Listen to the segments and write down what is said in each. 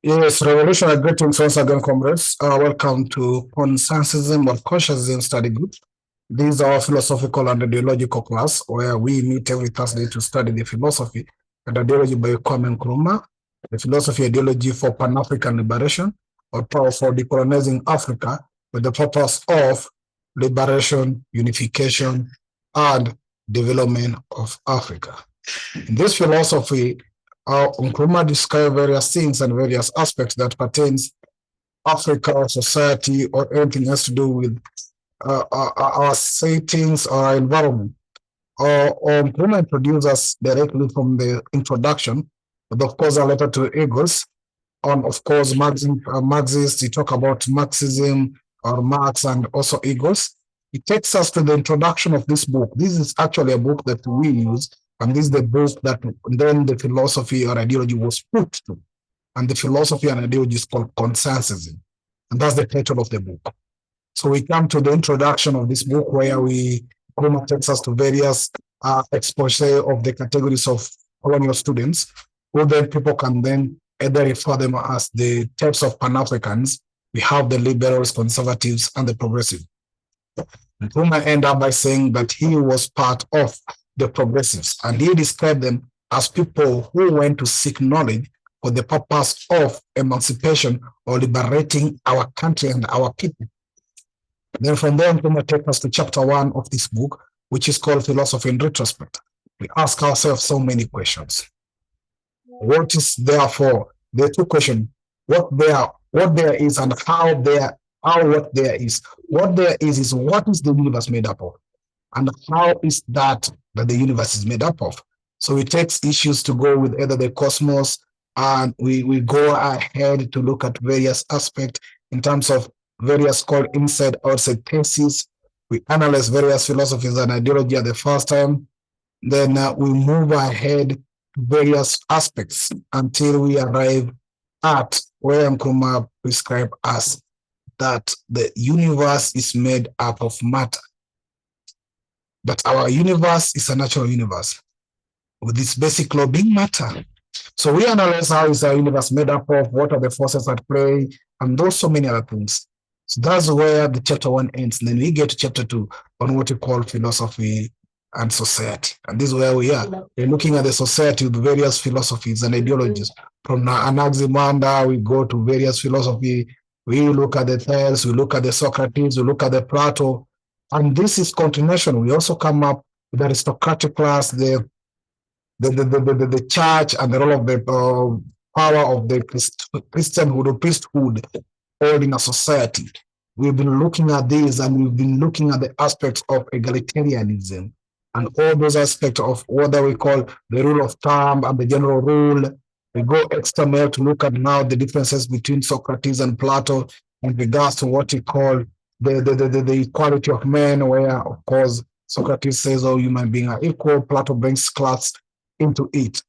Yes, revolutionary greetings once again, comrades. Welcome to Consensusism or Consciousism Study Group. This is our philosophical and ideological class where we meet every Thursday to study the philosophy and ideology by Kwame Nkrumah, the philosophy ideology for Pan-African liberation or power for decolonizing Africa with the purpose of liberation, unification, and development of Africa. In this philosophy, Nkrumah describes various things and various aspects that pertains Africa or society or anything has to do with our settings or our environment. Nkrumah introduces us directly from the introduction, but of course a letter to Eagles on, of course, Marxists. He talk about Marxism or Marx and also Eagles. It takes us to the introduction of this book. This is actually a book that we use, and this is the book that then the philosophy or ideology was put to. And the philosophy and ideology is called consensusism. And that's the title of the book. So we come to the introduction of this book where Nkrumah takes us to various expose of the categories of colonial students, who then people can then either refer them as the types of Pan-Africans. We have the liberals, conservatives, and the progressive. Nkrumah ended up by saying that he was part of the progressives, and he described them as people who went to seek knowledge for the purpose of emancipation or liberating our country and our people. Then from there, Nkrumah takes us to chapter 1 of this book, which is called Philosophy in Retrospect. We ask ourselves so many questions. What is therefore? There are two questions: what there is, and how what there is. What there is what is the universe made up of, and how is that the universe is made up of. So we take issues to go with either the cosmos, and we go ahead to look at various aspects in terms of various called inside outside theses. We analyze various philosophies and ideology at the first time. Then we move ahead to various aspects until we arrive at where Nkrumah prescribed us that the universe is made up of matter. But our universe is a natural universe with its basic law being matter. So we analyze how is our universe made up of, what are the forces at play, and those so many other things. So that's where the chapter 1 ends. And then we get to chapter 2 on what we call philosophy and society. And this is where we are. We're looking at the society with various philosophies and ideologies. From Anaximander, we go to various philosophy. We look at the Thales, we look at the Socrates, we look at the Plato. And this is continuation. We also come up with the aristocratic class, the church, and the role of the power of the Christianhood or priesthood in a society. We've been looking at this, and we've been looking at the aspects of egalitarianism and all those aspects of what we call the rule of thumb and the general rule. We go external to look at now the differences between Socrates and Plato in regards to what we call the equality of men, where, of course, Socrates says all human beings are equal. Plato brings class into it.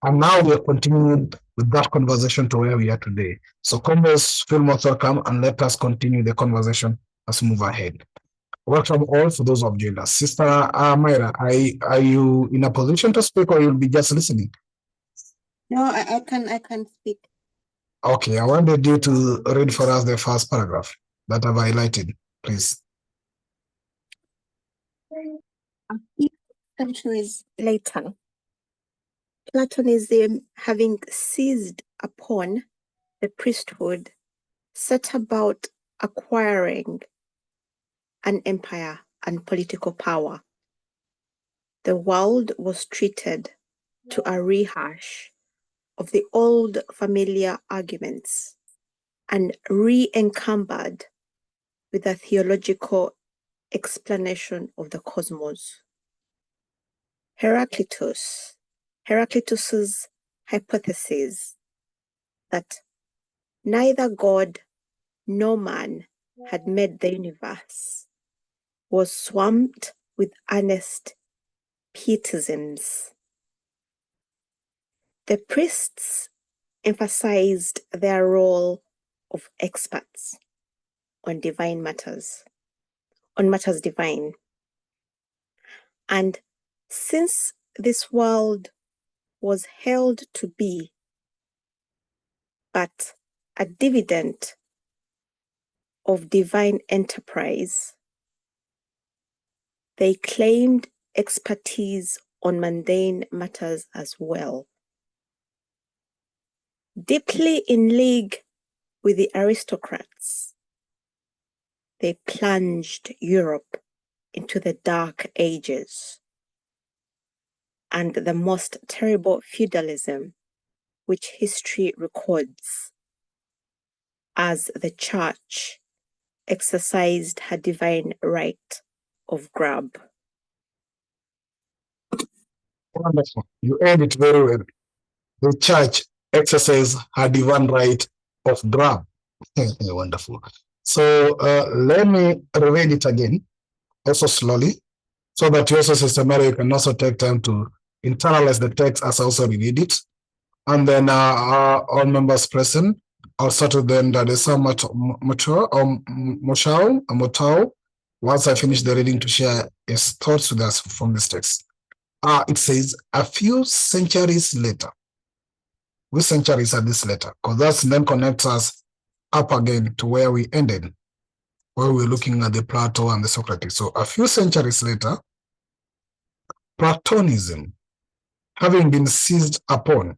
And now we're continuing with that conversation to where we are today. So comrades, feel most welcome, and let us continue the conversation as we move ahead. Welcome all for those of joined us. Sister Myra, are you in a position to speak, or you'll be just listening? No, I can speak. Okay, I wanted you to read for us the first paragraph that I've highlighted, please. A few centuries later, Platonism, having seized upon the priesthood, set about acquiring an empire and political power. The world was treated to a rehash of the old familiar arguments and re-encumbered with a theological explanation of the cosmos. Heraclitus's hypothesis that neither God nor man had made the universe was swamped with earnest pietisms. The priests emphasized their role of experts on matters divine. And since this world was held to be but a dividend of divine enterprise, they claimed expertise on mundane matters as well. Deeply in league with the aristocrats, they plunged Europe into the Dark Ages and the most terrible feudalism which history records, as the church exercised her divine right of grab. Wonderful. You end it very well. The church exercised her divine right of grab. Wonderful. So let me read it again, also slowly, so that you also, Sister Mary, you can also take time to internalize the text as I also read it. And then all members present, also to then that is so much Motao, once I finish the reading, to share his thoughts with us from this text. It says, a few centuries later. Which centuries are this letter? Because that then connects us up again to where we ended, where we're looking at the Plato and the Socrates. So a few centuries later, Platonism, having been seized upon,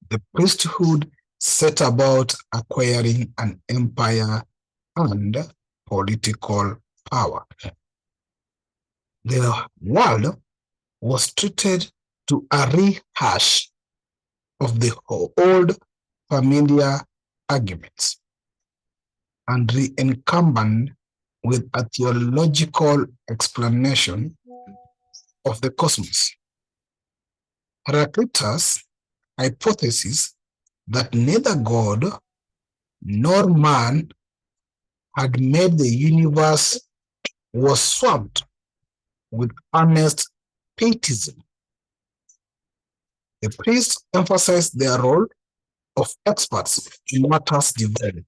the priesthood set about acquiring an empire and political power. The world was treated to a rehash of the old familiar arguments and re-encumbered with a theological explanation of the cosmos. Heraclitus' hypothesis that neither God nor man had made the universe was swamped with earnest pietism. The priests emphasized their role of experts in matters divine.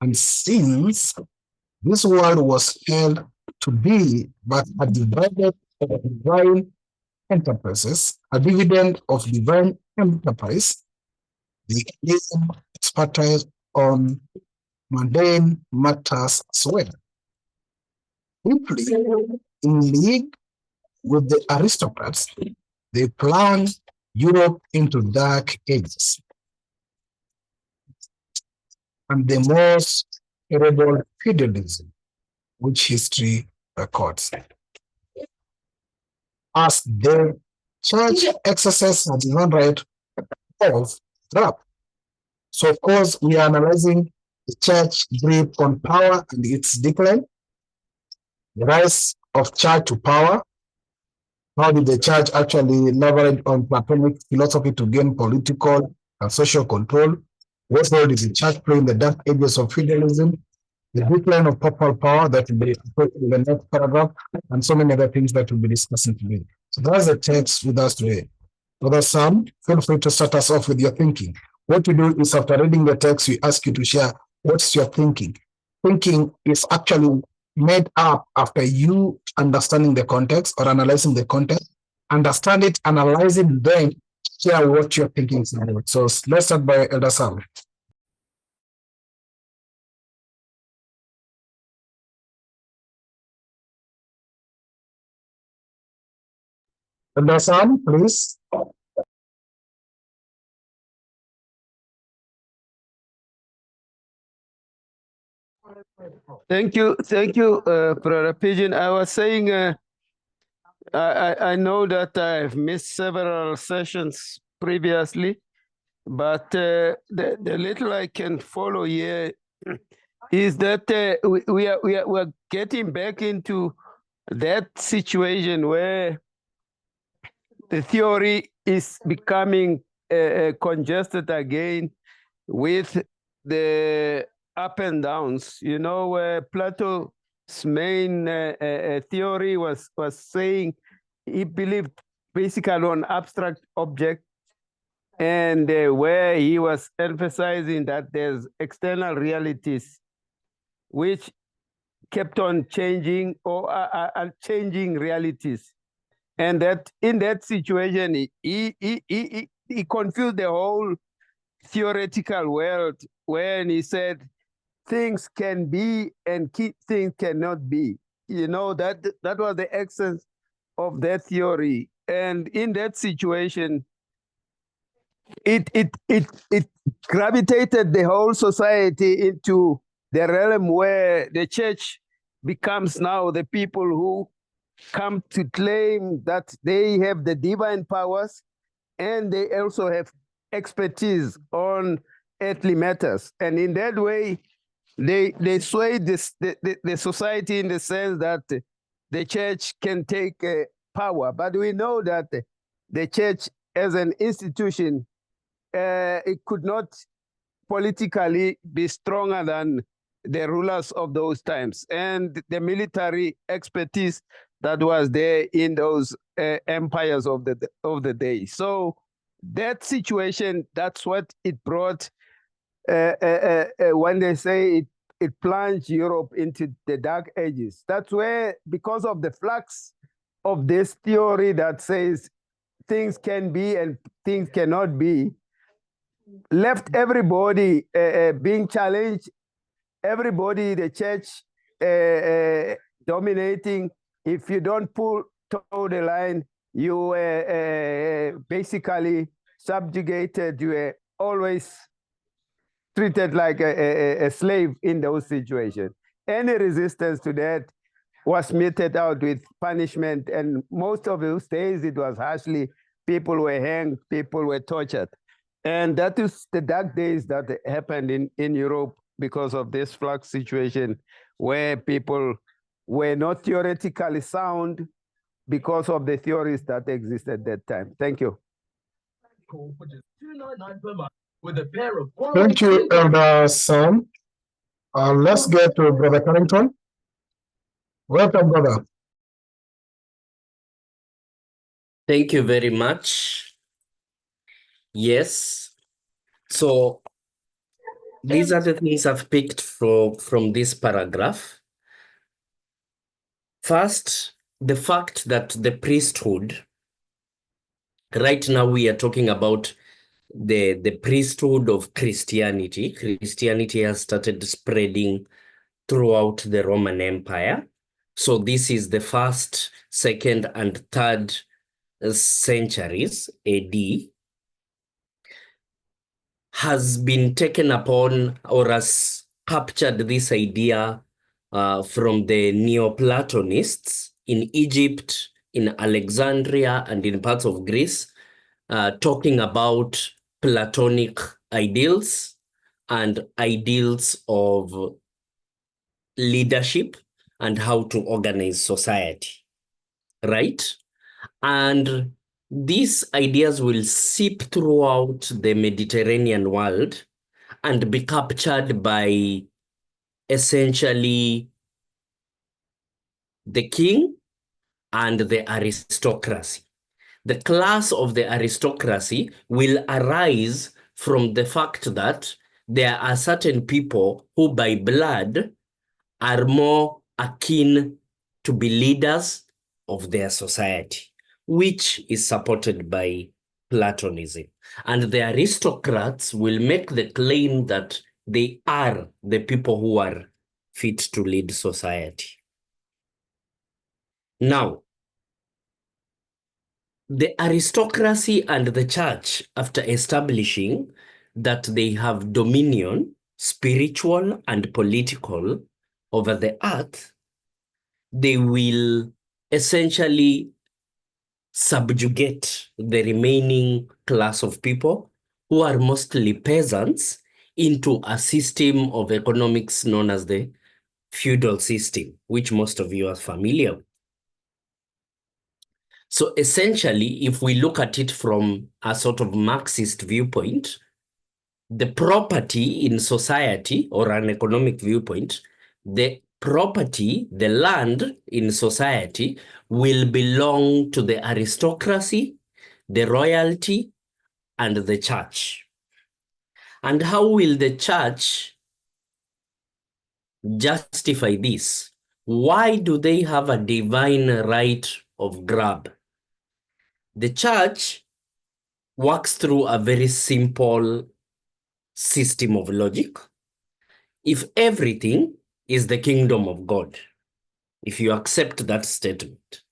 And since this world was held to be but a divided of divine enterprises, a dividend of divine enterprise, they claim expertise on mundane matters as well. Deeply in league with the aristocrats, they plunged Europe into dark ages. And the most terrible feudalism which history records. As the church exercises the divine right of grab. So of course we are analyzing the church grip on power and its decline, the rise of church to power. How did the church actually leverage on Platonic philosophy to gain political and social control? What role did the church play in the dark ages of feudalism? The decline of papal power that will be in the next paragraph, and so many other things that we'll be discussing today. So that's the text with us today. Brother Sam, feel free to start us off with your thinking. What we do is after reading the text, we ask you to share what's your thinking. Thinking is actually made up after you understanding the context or analyzing the context, understand it, analyze it, then share what you're thinking is about. So let's start by Elder Sam. Elder Sam, please. Thank you, Brother Pigeon. I was saying, I know that I've missed several sessions previously, but the little I can follow here is that we're getting back into that situation where the theory is becoming congested again with the up and downs. You know, Plato's main theory was saying he believed basically on abstract objects, and where he was emphasizing that there's external realities which kept on changing or are changing realities. And that in that situation, he confused the whole theoretical world when he said things can be and things cannot be. You know, that was the essence of that theory. And in that situation, it gravitated the whole society into the realm where the church becomes now the people who come to claim that they have the divine powers and they also have expertise on earthly matters. And in that way, they sway the society in the sense that the church can take power. But we know that the church as an institution, it could not politically be stronger than the rulers of those times and the military expertise that was there in those empires of the day. So that situation, that's what it brought. When they say it plunged Europe into the Dark Ages, that's where, because of the flux of this theory that says things can be and things cannot be, left everybody being challenged, everybody, the church dominating. If you don't toe the line, you were basically subjugated. You were always treated like a slave in those situations. Any resistance to that was meted out with punishment, and most of those days it was harshly. People were hanged, people were tortured. And that is the dark days that happened in Europe because of this flux situation where people were not theoretically sound because of the theories that existed at that time. Thank you. Thank you, Elder Sam. Let's get to Brother Carrington. Welcome, brother. Thank you very much. Yes. So these are the things I've picked from this paragraph. First, the fact that the priesthood, right now we are talking about the priesthood of Christianity. Christianity has started spreading throughout the Roman Empire. So this is the first, second, and third centuries AD, has been taken upon or has captured this idea from the Neoplatonists in Egypt, in Alexandria, and in parts of Greece, talking about Platonic ideals and ideals of leadership and how to organize society, right? And these ideas will seep throughout the Mediterranean world and be captured by essentially the king and the aristocracy. The class of the aristocracy will arise from the fact that there are certain people who by blood are more akin to be leaders of their society, which is supported by Platonism. And the aristocrats will make the claim that they are the people who are fit to lead society. Now, the aristocracy and the church, after establishing that they have dominion, spiritual and political, over the earth, they will essentially subjugate the remaining class of people who are mostly peasants into a system of economics known as the feudal system, which most of you are familiar with. So essentially, if we look at it from a sort of Marxist viewpoint, the property in society, or an economic viewpoint, the property, the land in society will belong to the aristocracy, the royalty, and the church. And how will the church justify this? Why do they have a divine right of grab? The church works through a very simple system of logic, if everything is the kingdom of God, if you accept that statement,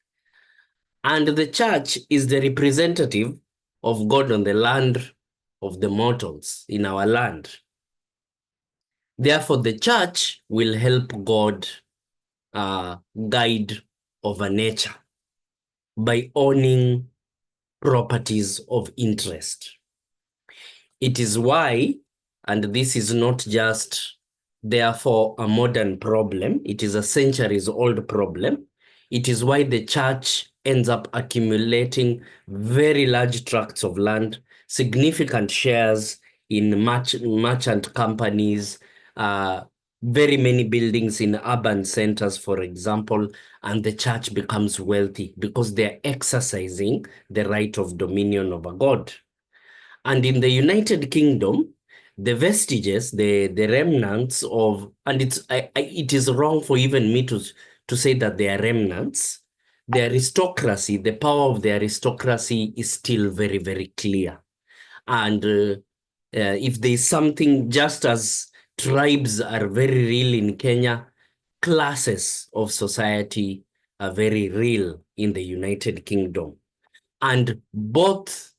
and the church is the representative of God on the land of the mortals in our land, therefore the church will help God guide over nature by owning properties of interest. It is why, and this is not just therefore a modern problem, it is a centuries-old problem. It is why the church ends up accumulating very large tracts of land, significant shares in merchant companies, very many buildings in urban centers, for example, and the church becomes wealthy because they're exercising the right of dominion over God. And in the United Kingdom, the vestiges, the remnants of, and it is wrong for even me to say that they are remnants. The aristocracy, the power of the aristocracy is still very, very clear. And if there's something, just as tribes are very real in Kenya, classes of society are very real in the United Kingdom. And both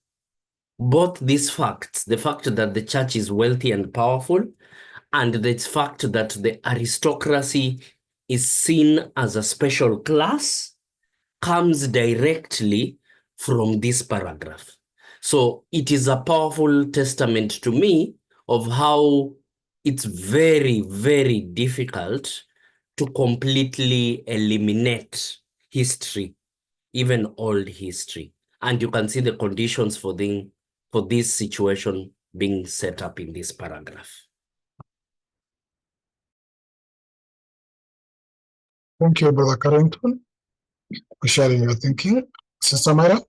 these facts, the fact that the church is wealthy and powerful, and the fact that the aristocracy is seen as a special class, comes directly from this paragraph. So it is a powerful testament to me of how it's very, very difficult to completely eliminate history, even old history. And you can see the conditions for this situation being set up in this paragraph. Thank you, Brother Carrington, for sharing your thinking. Sister Mara?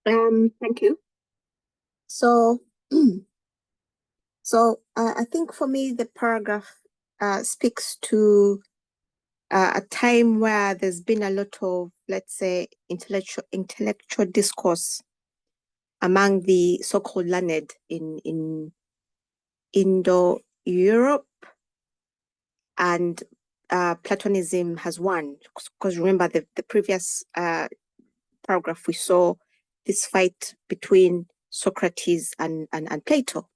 Thank you. So, I think for me, the paragraph speaks to a time where there's been a lot of, let's say, intellectual discourse among the so-called learned in Indo-Europe, and Platonism has won. Because remember, the previous paragraph, we saw this fight between Socrates and Plato.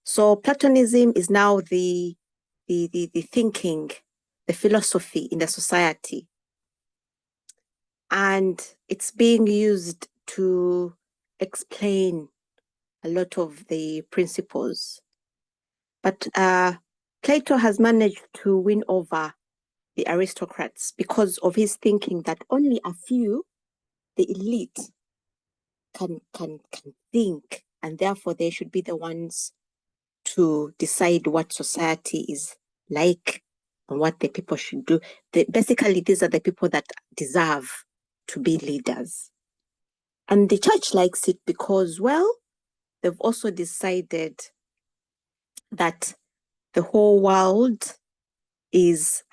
So Platonism is now the thinking, the philosophy in the society. And it's being used to explain a lot of the principles. But Plato has managed to win over the aristocrats because of his thinking that only a few, the elite, can think, and therefore they should be the ones to decide what society is like and what the people should do. Basically, these are the people that deserve to be leaders. And the church likes it because, well, they've also decided that the whole world is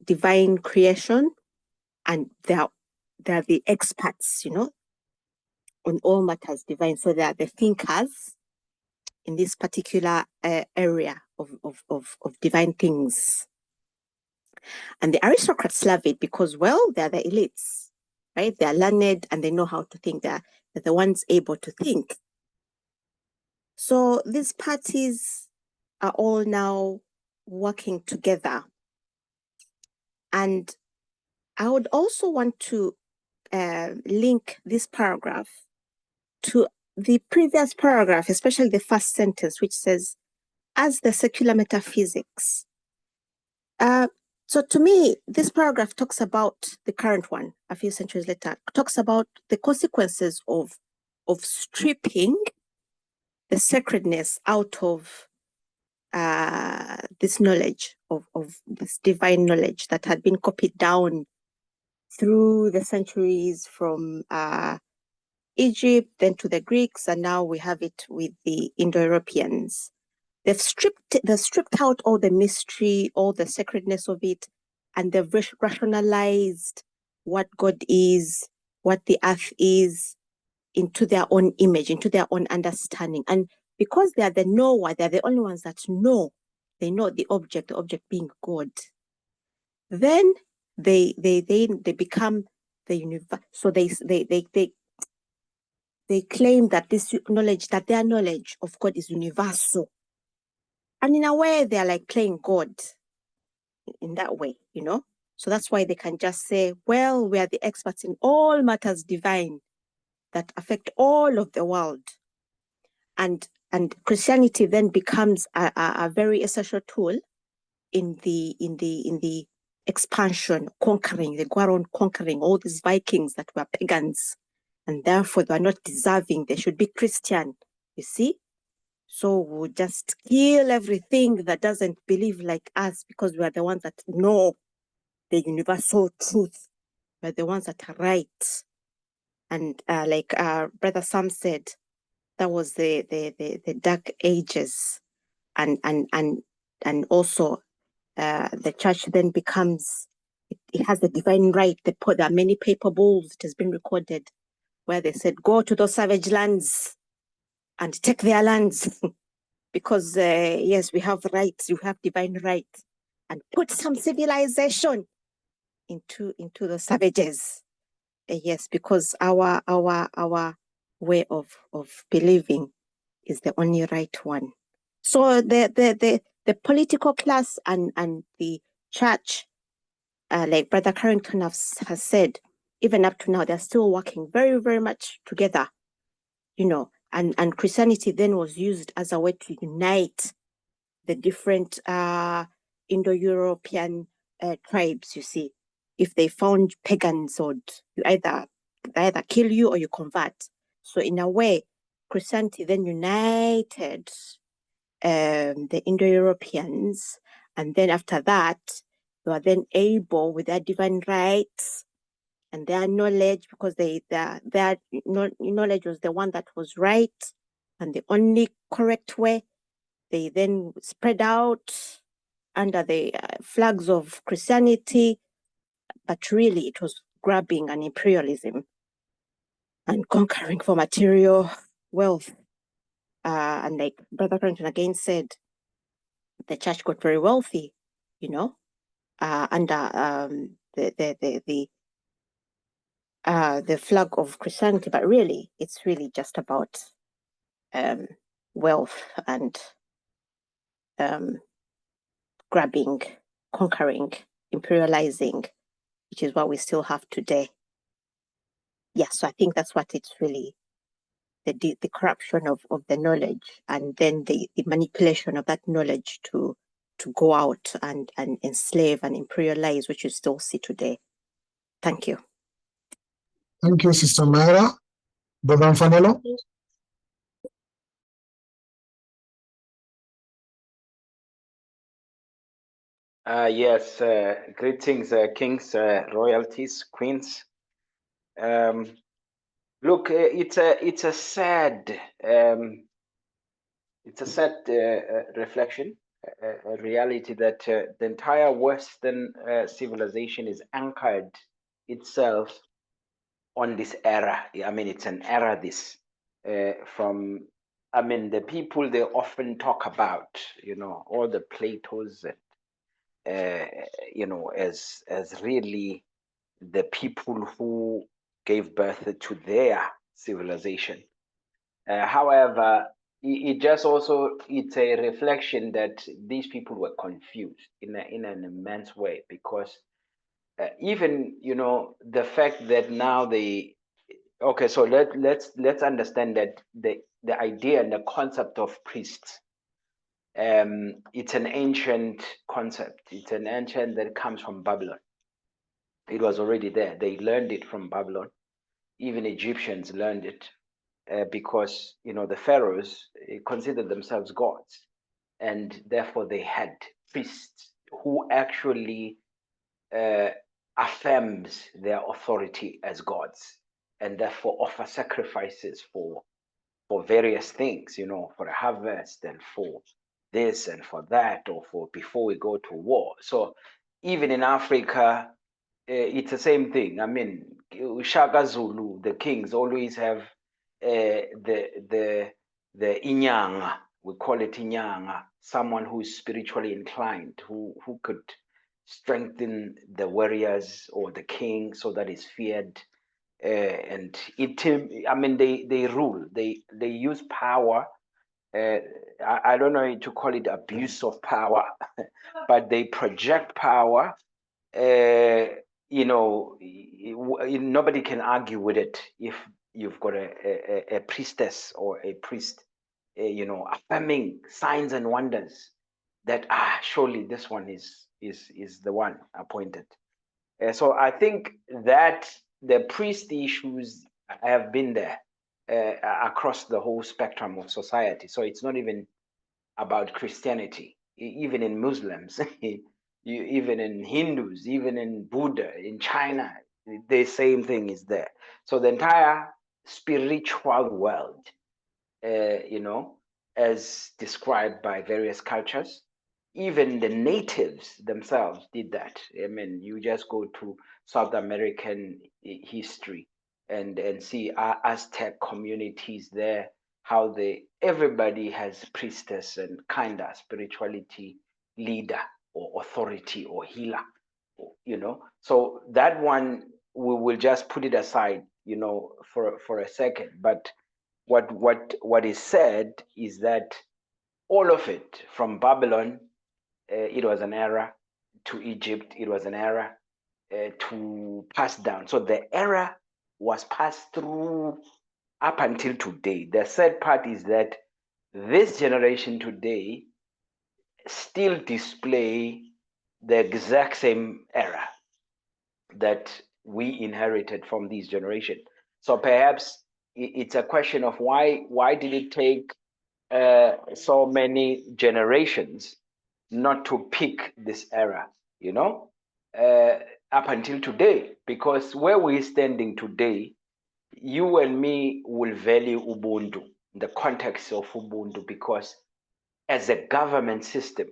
divine creation, and they're the experts, on all matters divine. So they are the thinkers in this particular area of divine things. And the aristocrats love it because, well, they're the elites, right? They're learned and they know how to think. They're the ones able to think. So these parties are all now working together. And I would also want to link this paragraph to the previous paragraph, especially the first sentence, which says, as the secular metaphysics. So to me, this paragraph talks about the current one, a few centuries later, talks about the consequences of stripping the sacredness out of this knowledge, of this divine knowledge that had been copied down through the centuries from Egypt, then to the Greeks, and now we have it with the Indo-Europeans. They've stripped out all the mystery, all the sacredness of it, and they've rationalized what God is, what the earth is into their own image, into their own understanding. And because they are the knower, they're the only ones that know. They know the object being God. Then they become the universe. So they claim that this knowledge, that their knowledge of God is universal. And in a way, they're like playing God in that way, you know? So that's why they can just say, well, we are the experts in all matters divine that affect all of the world. And Christianity then becomes a very essential tool in the expansion, conquering. They go around conquering all these Vikings that were pagans, and therefore they are not deserving. They should be Christian, you see? So we'll just kill everything that doesn't believe like us, because we are the ones that know the universal truth. We're the ones that are right. And like Brother Sam said, that was the Dark Ages, and also the church then becomes, it has the divine right. There are many paper bulls, it has been recorded, where they said, go to those savage lands and take their lands, because yes, we have rights, you have divine rights, and put some civilization into the savages. Yes, because our way of believing is the only right one. So the political class and the church, like Brother Carrington has said, even up to now, they're still working very, very much together, you know, and Christianity then was used as a way to unite the different Indo-European tribes, you see. If they found pagans, or they either kill you or you convert. So in a way, Christianity then united the Indo-Europeans, and then after that, they were then able, with their divine rights and their knowledge, because their knowledge was the one that was right and the only correct way, they then spread out under the flags of Christianity, but really it was grabbing and imperialism and conquering for material wealth. And like Brother Carrington again said, the church got very wealthy, you know, under the flag of Christianity, but really it's really just about wealth and grabbing, conquering, imperializing, which is what we still have today. Yeah, so I think that's what it's really, the corruption of the knowledge, and then the manipulation of that knowledge to go out and enslave and imperialize, which you still see today. Thank you. Thank you, Sister Myra. Brother Fanelo? Yes, greetings, kings, royalties, queens. Look, it's a sad reflection, a reality that the entire Western civilization is anchored itself on this era. I mean, it's an era. This from, I mean, the people they often talk about, you know, all the Platos, you know, as really the people who gave birth to their civilization. However, it just also, it's a reflection that these people were confused in an immense way, because even, you know, the fact that now they, okay, so let's understand that the idea and the concept of priests, it's an ancient concept. It's an ancient that comes from Babylon. It was already there. They learned it from Babylon. Even Egyptians learned it because, you know, the pharaohs considered themselves gods, and therefore they had priests who actually affirms their authority as gods, and therefore offer sacrifices for various things, you know, for a harvest and for this and for that, or for before we go to war. So even in Africa, it's the same thing. I mean, Shaka Zulu, the kings always have the inyanga, we call it inyanga, someone who is spiritually inclined, who could strengthen the warriors or the king so that is feared. And I mean, they rule, they use power. I don't know to call it abuse of power, but they project power. You know, nobody can argue with it if you've got a priestess or a priest, you know, affirming signs and wonders that surely this one is the one appointed. So I think that the priest issues have been there across the whole spectrum of society. So it's not even about Christianity. Even in Muslims, even in Hindus, even in Buddha, in China, the same thing is there. So the entire spiritual world, you know, as described by various cultures, even the natives themselves did that. I mean, you just go to South American history and see Aztec communities there, how everybody has priestess and kind of spirituality leader or authority or healer, you know. So that one we will just put it aside, you know, for a second. But what is said is that all of it, from Babylon, it was an era, to Egypt, it was an era, to pass down. So the era was passed through up until today. The sad part is that this generation today still display the exact same era that we inherited from this generation. So perhaps it's a question of why did it take so many generations not to pick this era, you know, up until today? Because where we're standing today, you and me will value Ubuntu, the context of Ubuntu, because as a government system,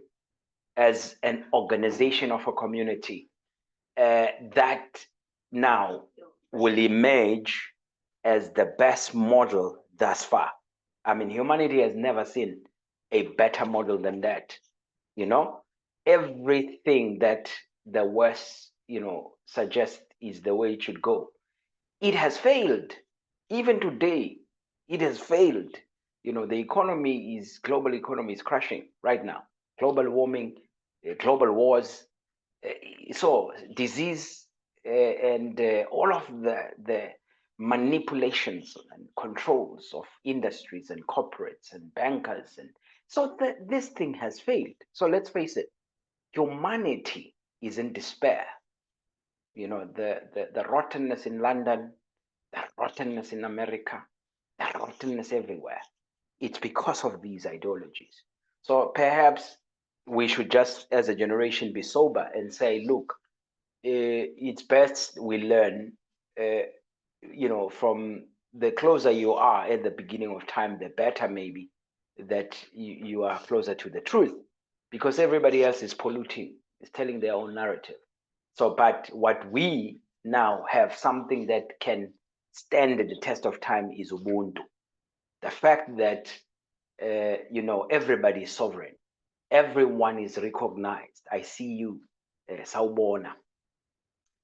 as an organization of a community, that now will emerge as the best model thus far. I mean, humanity has never seen a better model than that. You know, everything that the West, you know, suggests is the way it should go. It has failed. Even today, it has failed. You know, global economy is crashing right now. Global warming, global wars, so disease, and all of the manipulations and controls of industries and corporates and bankers, and so this thing has failed. So let's face it, humanity is in despair. You know, the rottenness in London, the rottenness in America, the rottenness everywhere. It's because of these ideologies. So perhaps we should just, as a generation, be sober and say, look, it's best we learn, you know, from the closer you are at the beginning of time, the better maybe that you are closer to the truth, because everybody else is polluting, is telling their own narrative. So, but what we now have, something that can stand the test of time, is Ubuntu. The fact that, you know, everybody is sovereign, everyone is recognized. I see you, Sawubona,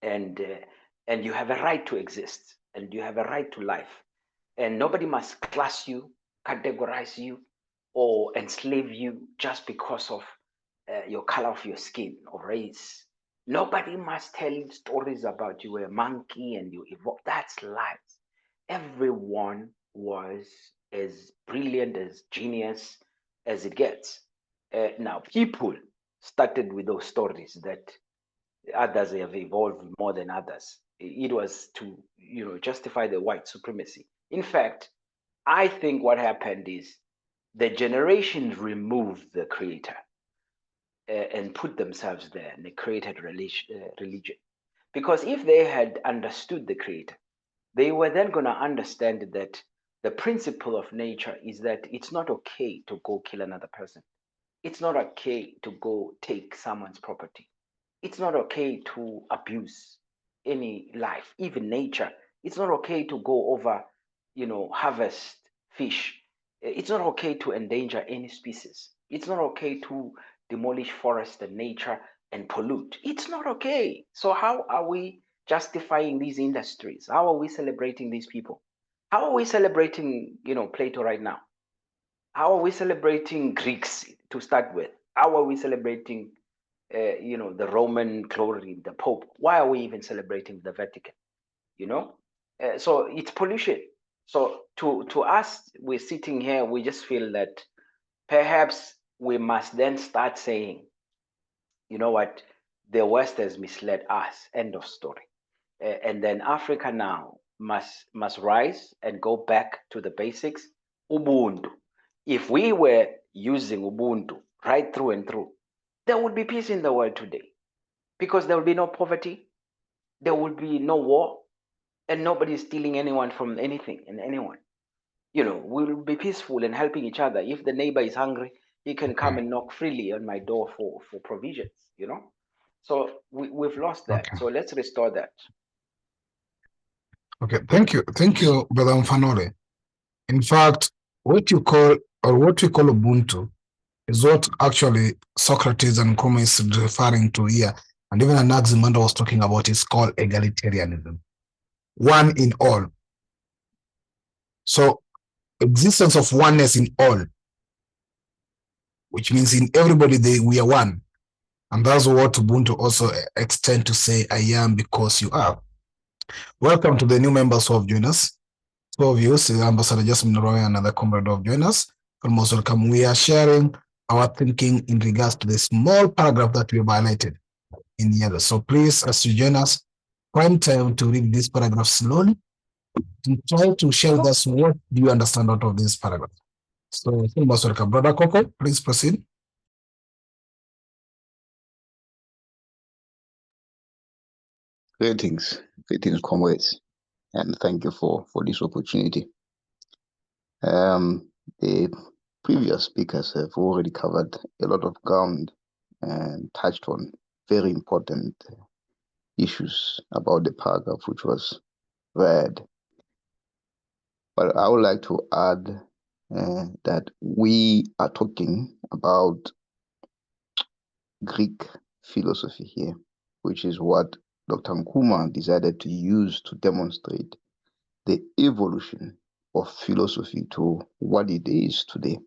and you have a right to exist, and you have a right to life, and nobody must class you, categorize you, or enslave you just because of your color of your skin or race. Nobody must tell stories about you were a monkey and you evolved. That's lies. Everyone was as brilliant, as genius as it gets. Now, people started with those stories that others have evolved more than others. It was to, you know, justify the white supremacy. In fact, I think what happened is the generations removed the creator and put themselves there, and they created religion. Because if they had understood the creator, they were then going to understand that the principle of nature is that it's not okay to go kill another person. It's not okay to go take someone's property. It's not okay to abuse. any life, even nature. It's not okay to go over, harvest fish. It's not okay to endanger any species. It's not okay to demolish forest and nature and pollute. It's not okay. So how are we justifying these industries? How are we celebrating these people? How are we celebrating, Plato right now? How are we celebrating Greeks to start with? How are we celebrating, the Roman glory, the Pope? Why are we even celebrating the Vatican? So it's pollution. So to us, we're sitting here, we just feel that perhaps we must then start saying, you know what, the West has misled us. End of story. And then Africa now must rise and go back to the basics. Ubuntu. If we were using Ubuntu right through and through, there would be peace in the world today, because there will be no poverty, there will be no war, and nobody is stealing anyone from anything and anyone. We'll be peaceful and helping each other. If the neighbor is hungry, he can come and knock freely on my door for provisions. So we've lost that. Okay. So let's restore that. Okay, thank you, Brother Mfanole. In fact, what we call Ubuntu is what actually Socrates and Nkrumah is referring to here, and even Anaximandro was talking about. It's called egalitarianism, one in all. So existence of oneness in all, which means in everybody we are one, and that's what Ubuntu also extend to say, I am because you are. Welcome to the new members who have joined us. Two of you, Ambassador Jasmine Roy and another comrade of join us. Almost welcome. We are sharing our thinking in regards to the small paragraph that we have highlighted in yellow. So please, as you join us, find time to read this paragraph slowly and try to share with us what do you understand out of this paragraph. So, almost welcome. Brother Coco, please proceed. Greetings, comrades, and thank you for this opportunity. The previous speakers have already covered a lot of ground and touched on very important issues about the paragraph which was read. But I would like to add that we are talking about Greek philosophy here, which is what Dr. Nkrumah decided to use to demonstrate the evolution of philosophy to what it is today.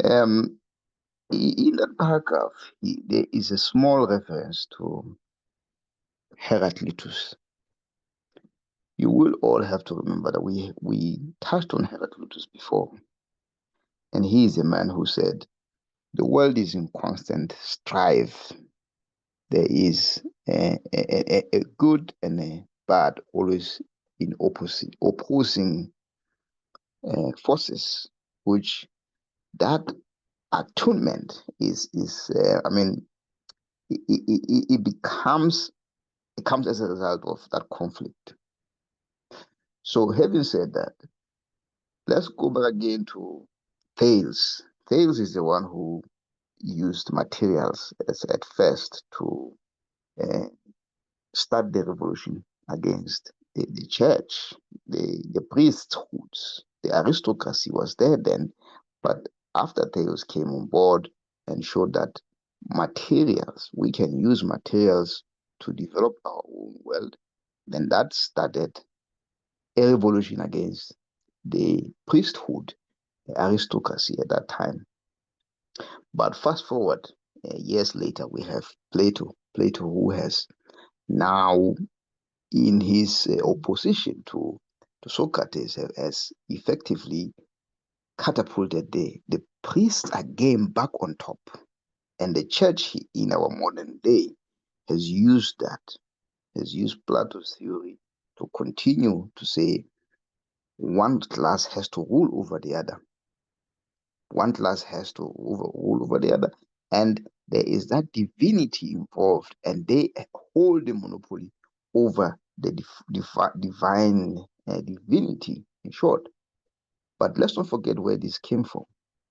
In that paragraph, there is a small reference to Heraclitus. You will all have to remember that we touched on Heraclitus before, and he is a man who said, the world is in constant strife. There is a good and a bad, always in opposing forces, which that attunement is I mean, it comes as a result of that conflict. So having said that, let's go back again to Thales. Thales is the one who used materials at first to start the revolution against the church, the priesthoods, the aristocracy was there then. But after Thales came on board and showed that we can use materials to develop our own world, then that started a revolution against the priesthood, the aristocracy at that time. But fast forward years later, we have Plato who has now, in his opposition to Socrates, has effectively catapulted the priests again back on top. And the church in our modern day has used Plato's theory to continue to say one class has to rule over the other. One class has to rule over the other. And there is that divinity involved, and they hold the monopoly over the divine divinity, in short. But let's not forget where this came from.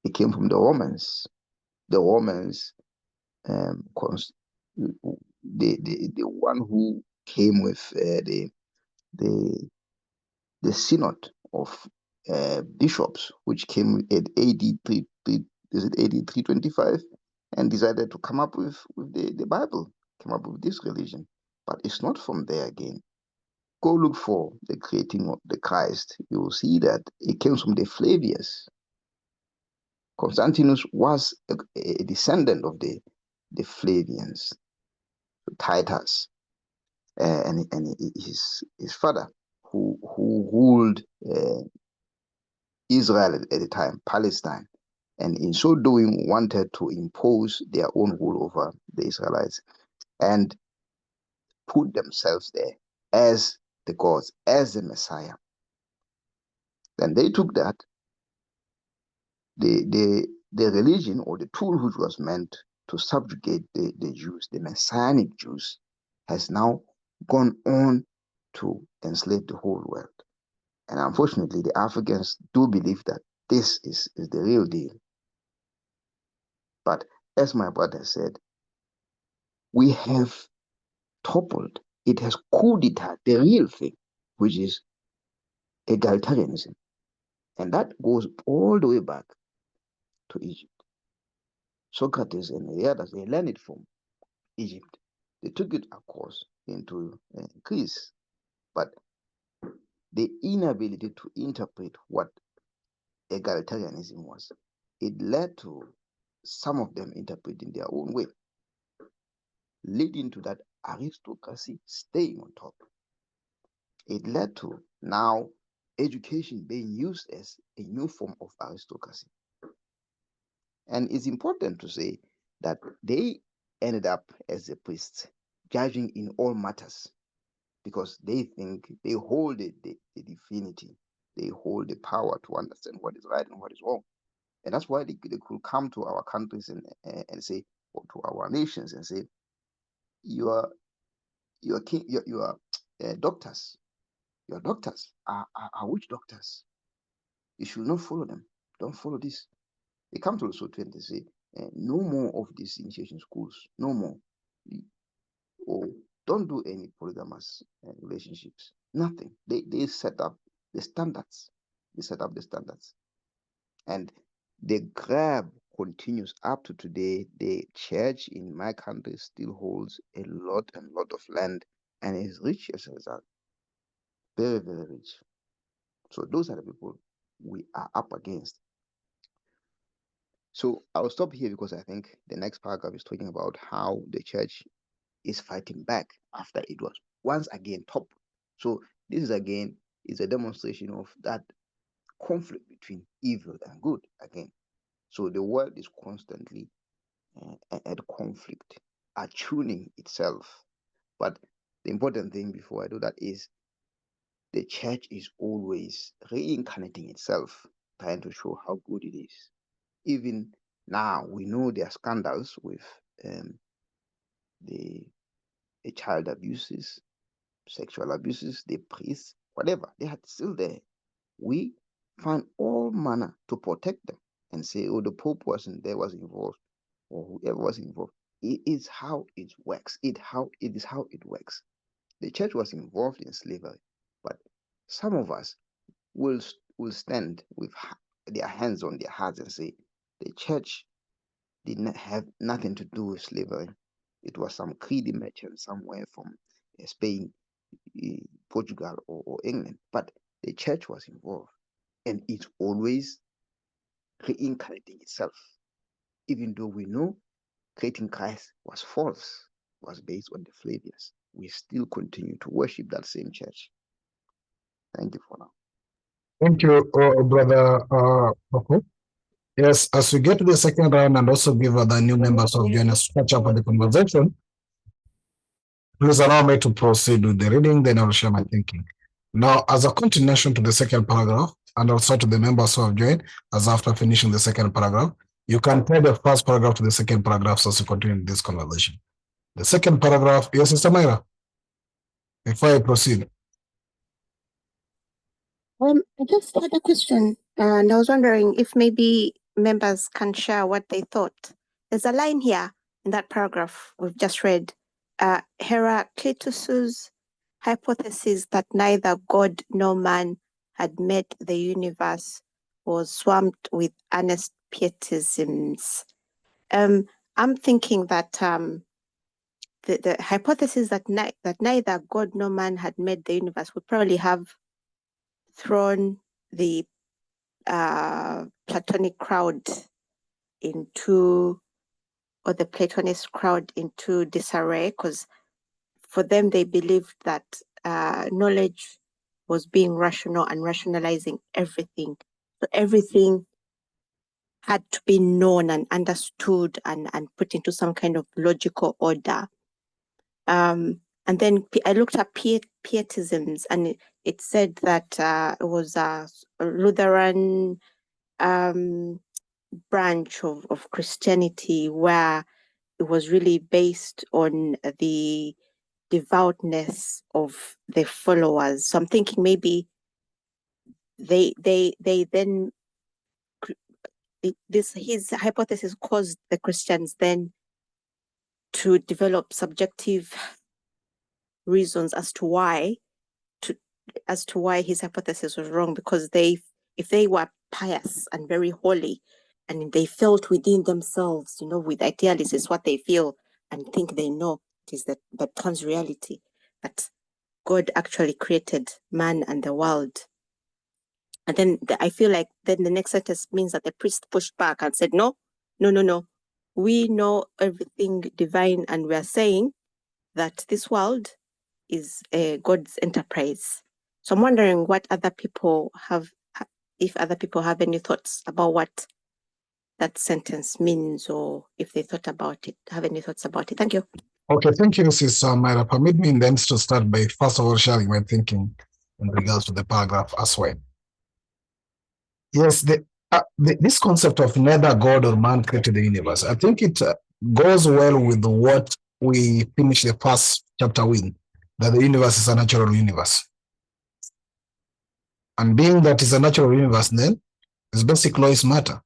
It came from the Romans. The Romans the one who came with the synod of bishops, which came at AD 325, and decided to come up with the Bible, come up with this religion. But it's not from there again. Go look for the creating of the Christ. You will see that it came from the Flavians. Constantinus was a descendant of the Flavians, Titus, and his father, who ruled Israel at the time, Palestine, and in so doing wanted to impose their own rule over the Israelites and put themselves there as the gods, as the Messiah. Then they took that, the religion or the tool which was meant to subjugate the Jews, the Messianic Jews, has now gone on to enslave the whole world. And unfortunately, the Africans do believe that this is the real deal. But as my brother said, we have toppled, it has coup d'etat the real thing, which is egalitarianism. And that goes all the way back to Egypt. Socrates and the others, they learned it from Egypt. They took it, of course, into Greece. But the inability to interpret what egalitarianism was, it led to some of them interpreting their own way, leading to that aristocracy staying on top. It led to now education being used as a new form of aristocracy. And it's important to say that they ended up as the priests, judging in all matters, because they think they hold the divinity, they hold the power to understand what is right and what is wrong. And that's why they could come to our countries and say, or to our nations and say, you are doctors. Your doctors are witch doctors. You should not follow them. Don't follow this. They come to Lesotho and they say, no more of these initiation schools. No more. Or don't do any polygamous relationships. Nothing. They set up the standards. They set up the standards. And the grab continues up to today. The church in my country still holds a lot of land and is rich as a result. Very, very rich. So those are the people we are up against. So I'll stop here because I think the next paragraph is talking about how the church is fighting back after it was once again toppled. So this is again is a demonstration of that conflict between evil and good again. So the world is constantly at conflict, attuning itself. But the important thing before I do that is the church is always reincarnating itself, trying to show how good it is. Even now, we know there are scandals with the child abuses, sexual abuses, the priests, whatever, they are still there. We find all manner to protect them and say, oh, the Pope wasn't there, was involved, or whoever was involved. It is how it works. It is how it works. The church was involved in slavery, but some of us will stand with their hands on their hearts and say, the church did not have nothing to do with slavery. It was some greedy merchant somewhere from Spain, Portugal, or England. But the church was involved, and it's always reincarnating itself. Even though we know creating Christ was false, was based on the Flavians, we still continue to worship that same church. Thank you for now. Thank you, Brother Boko. Yes, as we get to the second round and also give the new members of join us catch up on the conversation, please allow me to proceed with the reading, then I'll share my thinking. Now, as a continuation to the second paragraph, and also to the members who have joined, as after finishing the second paragraph, you can play the first paragraph to the second paragraph as we continue this conversation. The second paragraph, yes, Sister Myra, before I proceed. I just had a question, and I was wondering if maybe members can share what they thought. There's a line here in that paragraph we've just read. Heraclitus's hypothesis that neither God nor man had made the universe was swamped with earnest pietisms. I'm thinking that the hypothesis that neither God nor man had made the universe would probably have thrown the Platonic crowd into, or the Platonist crowd into disarray, because for them they believed that knowledge was being rational and rationalizing everything. So everything had to be known and understood and put into some kind of logical order. And then I looked at pietisms, and it said that it was a Lutheran branch of Christianity where it was really based on the devoutness of the followers. So I'm thinking maybe they then his hypothesis caused the Christians then to develop subjective reasons as to why his hypothesis was wrong, because if they were pious and very holy and they felt within themselves, with idealists, what they feel and think they know, it is that becomes reality, that God actually created man and the world. And then I feel like then the next sentence means that the priest pushed back and said, no. We know everything divine, and we are saying that this world is God's enterprise. So I'm wondering what other people have, if other people have any thoughts about what that sentence means, or if they thought about it, have any thoughts about it. Thank you. Okay, thank you, Sis Myra. Permit me then to start by first of all sharing my thinking in regards to the paragraph as well. Yes, this concept of neither God or man created the universe, I think it goes well with what we finished the first chapter with, that the universe is a natural universe. And being that it's a natural universe, then its basic law is matter.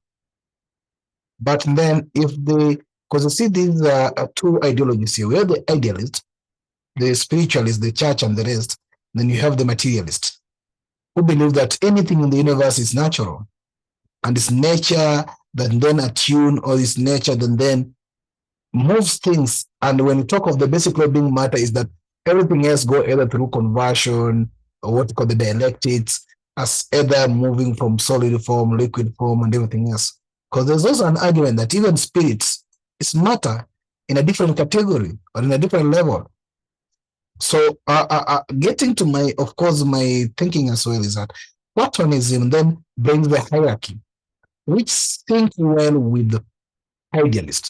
But then because you see these two ideologies here, we have the idealist, the spiritualist, the church and the rest, then you have the materialist, who believe that anything in the universe is natural, and it's nature that then attune, or it's nature that then moves things. And when you talk of the basic law being matter, is that everything else go either through conversion or what you call the dialectics, as either moving from solid form, liquid form, and everything else. Because there's also an argument that even spirits is matter in a different category or in a different level. So getting to my thinking as well is that Platonism then brings the hierarchy, which think well with the idealists,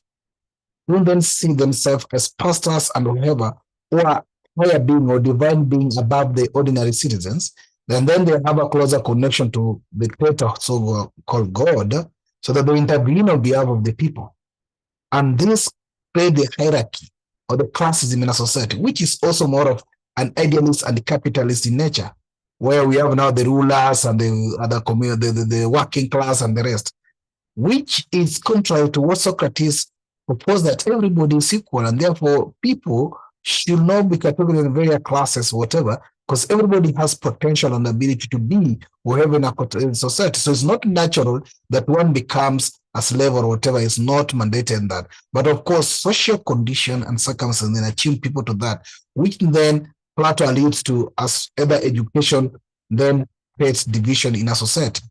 who then see themselves as pastors and whoever, who are higher being or divine beings above the ordinary citizens. Then they have a closer connection to the creator, so called God, so that they intervene on behalf of the people. And this creates the hierarchy or the classism in a society, which is also more of an idealist and capitalist in nature, where we have now the rulers and the other community, the working class and the rest, which is contrary to what Socrates proposed, that everybody is equal, and therefore people should not be categorized in various classes, whatever, because everybody has potential and ability to be wherever in a society. So it's not natural that one becomes a slave or whatever. Is not mandated in that. But of course, social condition and circumstances then attune people to that, which then Plato alludes to as either education then creates division in a society.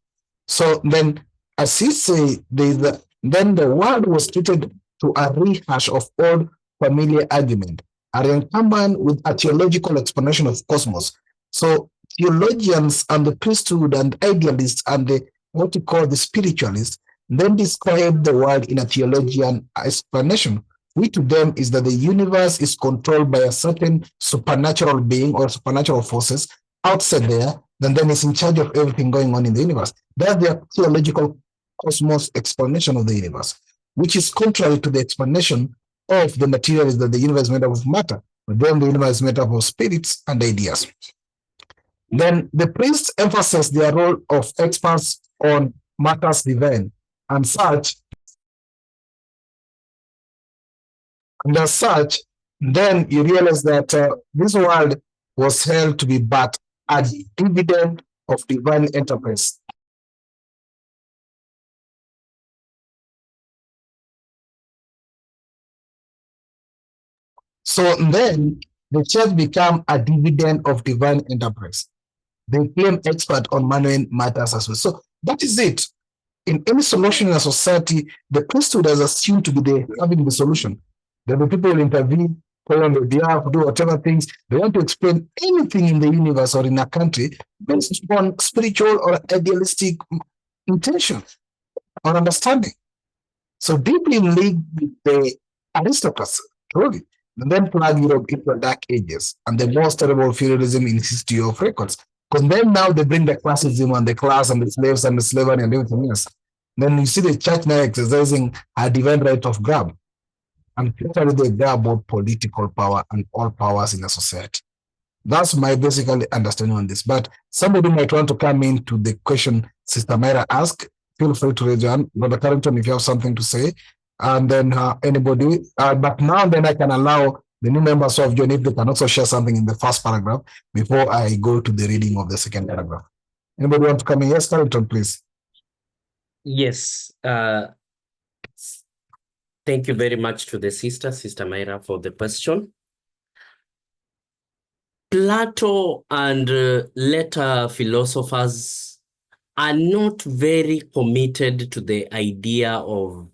So then, as he say, then the world was treated to a rehash of old familiar argument, are encumbered with a theological explanation of cosmos. So theologians and the priesthood and idealists and the what you call the spiritualists then describe the world in a theologian explanation, which to them is that the universe is controlled by a certain supernatural being or supernatural forces outside there, then is in charge of everything going on in the universe. That's their theological cosmos explanation of the universe, which is contrary to the explanation of the materials that the universe is made up of matter, but then the universe is made up of spirits and ideas. Then the priests emphasize their role of experts on matters divine, and as such, Then you realize that this world was held to be but a dividend of divine enterprise. So then the church became a dividend of divine enterprise. They became expert on manual matters as well. So that is it. In any solution in a society, the priesthood is assumed to be having the solution. There are people who intervene, call on the behalf, do whatever things. They want to explain anything in the universe or in a country based on spiritual or idealistic intention or understanding. So deeply linked with the aristocracy, truly. And then plug Europe into the Dark Ages and the most terrible feudalism in history of records. Because then now they bring the classism and the class and the slaves and the slavery and everything else. Then you see the church now exercising a divine right of grab. And literally they grab all political power and all powers in a society. That's my basically understanding on this. But somebody might want to come into the question Sister Myra asked. Feel free to raise your hand. Brother Carrington, if you have something to say. And then anybody. But now then I can allow the new members of John if they can also share something in the first paragraph before I go to the reading of the second paragraph. Anybody want to come in? Yes, Carrington, please. Yes. Thank you very much to the Sister Myra, for the question. Plato and later philosophers are not very committed to the idea of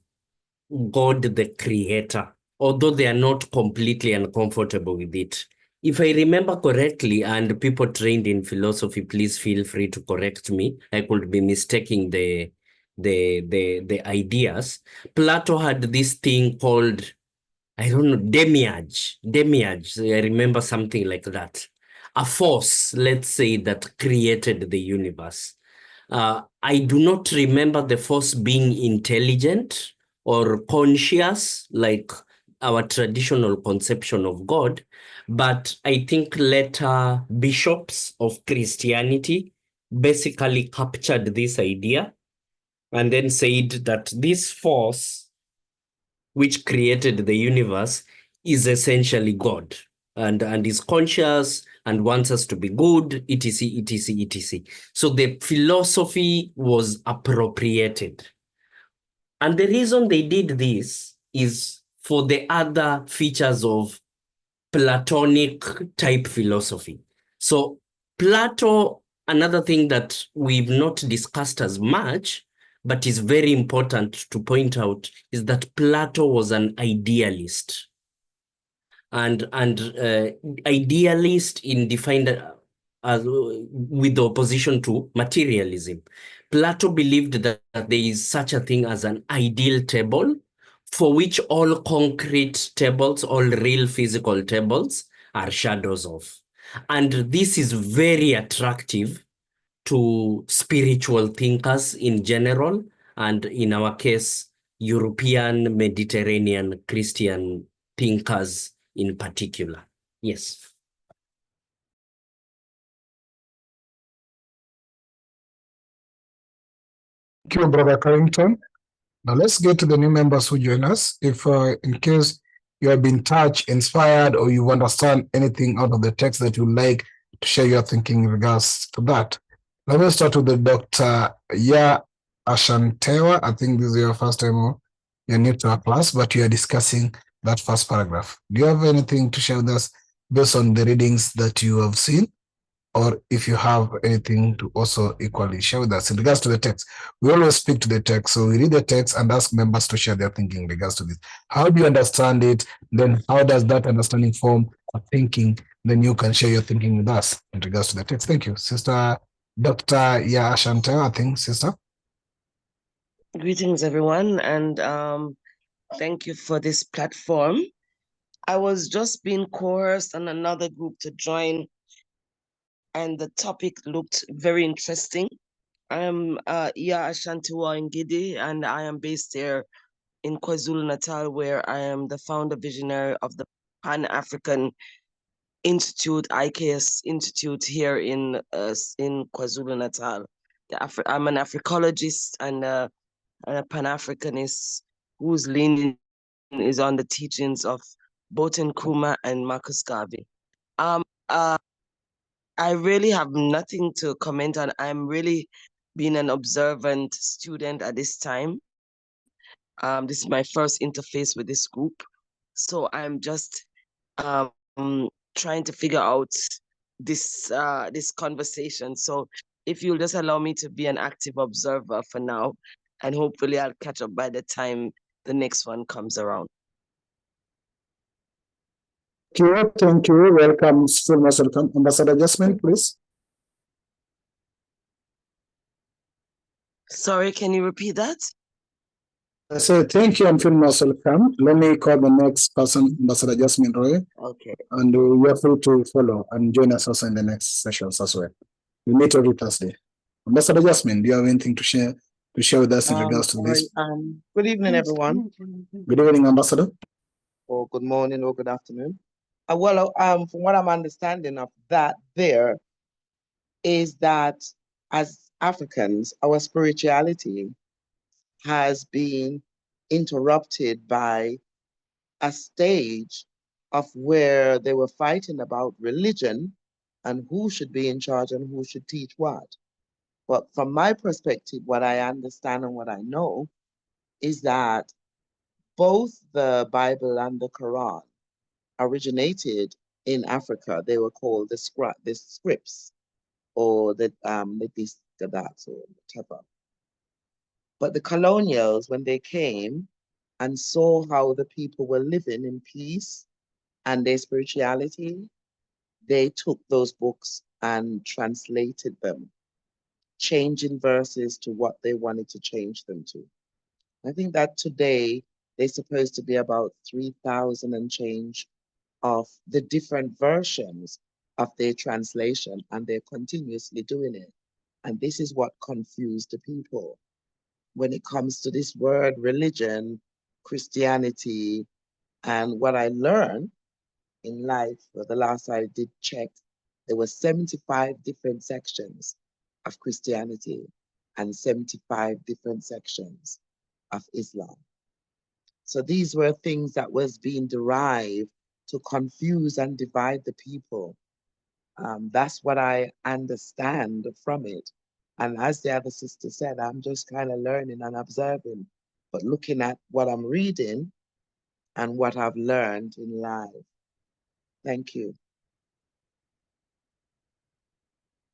God the creator, although they are not completely uncomfortable with it. If I remember correctly, and people trained in philosophy, please feel free to correct me. I could be mistaking the ideas. Plato had this thing called, I don't know, demiurge. I remember something like that. A force, let's say, that created the universe. I do not remember the force being intelligent or conscious, like our traditional conception of God, but I think later bishops of Christianity basically captured this idea and then said that this force which created the universe is essentially God and is conscious and wants us to be good, etc., etc., etc. So the philosophy was appropriated. And the reason they did this is for the other features of Platonic type philosophy. So Plato, another thing that we've not discussed as much, but is very important to point out, is that Plato was an idealist. And idealist in defined with the opposition to materialism. Plato believed that there is such a thing as an ideal table, for which all concrete tables, all real physical tables, are shadows of. And this is very attractive to spiritual thinkers in general, and in our case, European, Mediterranean, Christian thinkers in particular. Yes. Thank you, Brother Carrington. Now let's get to the new members who join us. If in case you have been touched, inspired, or you understand anything out of the text that you'd like to share your thinking in regards to that. Let me start with the Dr. Ya Ashantewa. I think this is your first time or you're new to our class, but you are discussing that first paragraph. Do you have anything to share with us based on the readings that you have seen? Or if you have anything to also equally share with us in regards to the text. We always speak to the text. So we read the text and ask members to share their thinking in regards to this. How do you understand it? Then how does that understanding form a thinking? Then you can share your thinking with us in regards to the text. Thank you. Sister Dr. Ya Ashantewa, I think, sister. Greetings, everyone, and thank you for this platform. I was just being coerced on another group to join, and the topic looked very interesting. I am Ya Ashantewa Ngidi, and I am based here in KwaZulu-Natal, where I am the founder visionary of the Pan-African Institute, IKS Institute here in KwaZulu-Natal. I'm an Africologist and a Pan-Africanist whose leaning is on the teachings of both Nkrumah and Marcus Garvey. I really have nothing to comment on. I'm really being an observant student at this time. This is my first interface with this group. So I'm just trying to figure out this conversation. So if you'll just allow me to be an active observer for now, and hopefully I'll catch up by the time the next one comes around. Thank you. Welcome, welcome. Ambassador Jasmine, please. Sorry, can you repeat that? I say thank you and feel most welcome. Let me call the next person, Ambassador Jasmine Roy. Okay. And you are free to follow and join us also in the next sessions as well. We meet every Thursday. Ambassador Jasmine, do you have anything to share with us in regards to this? Good evening, everyone. Good evening, Ambassador. Or good morning or good afternoon. Well, from what I'm understanding of that there is that as Africans, our spirituality has been interrupted by a stage of where they were fighting about religion and who should be in charge and who should teach what. But from my perspective, what I understand and what I know is that both the Bible and the Quran originated in Africa. They were called the scripts or the that or whatever. But the colonials, when they came and saw how the people were living in peace and their spirituality, they took those books and translated them, changing verses to what they wanted to change them to. I think that today they're supposed to be about 3,000 and change of the different versions of their translation, and they're continuously doing it. And this is what confused the people. When it comes to this word religion, Christianity, and what I learned in life, or the last I did check, there were 75 different sections of Christianity and 75 different sections of Islam. So these were things that was being derived to confuse and divide the people. That's what I understand from it. And as the other sister said, I'm just kind of learning and observing, but looking at what I'm reading and what I've learned in life. Thank you.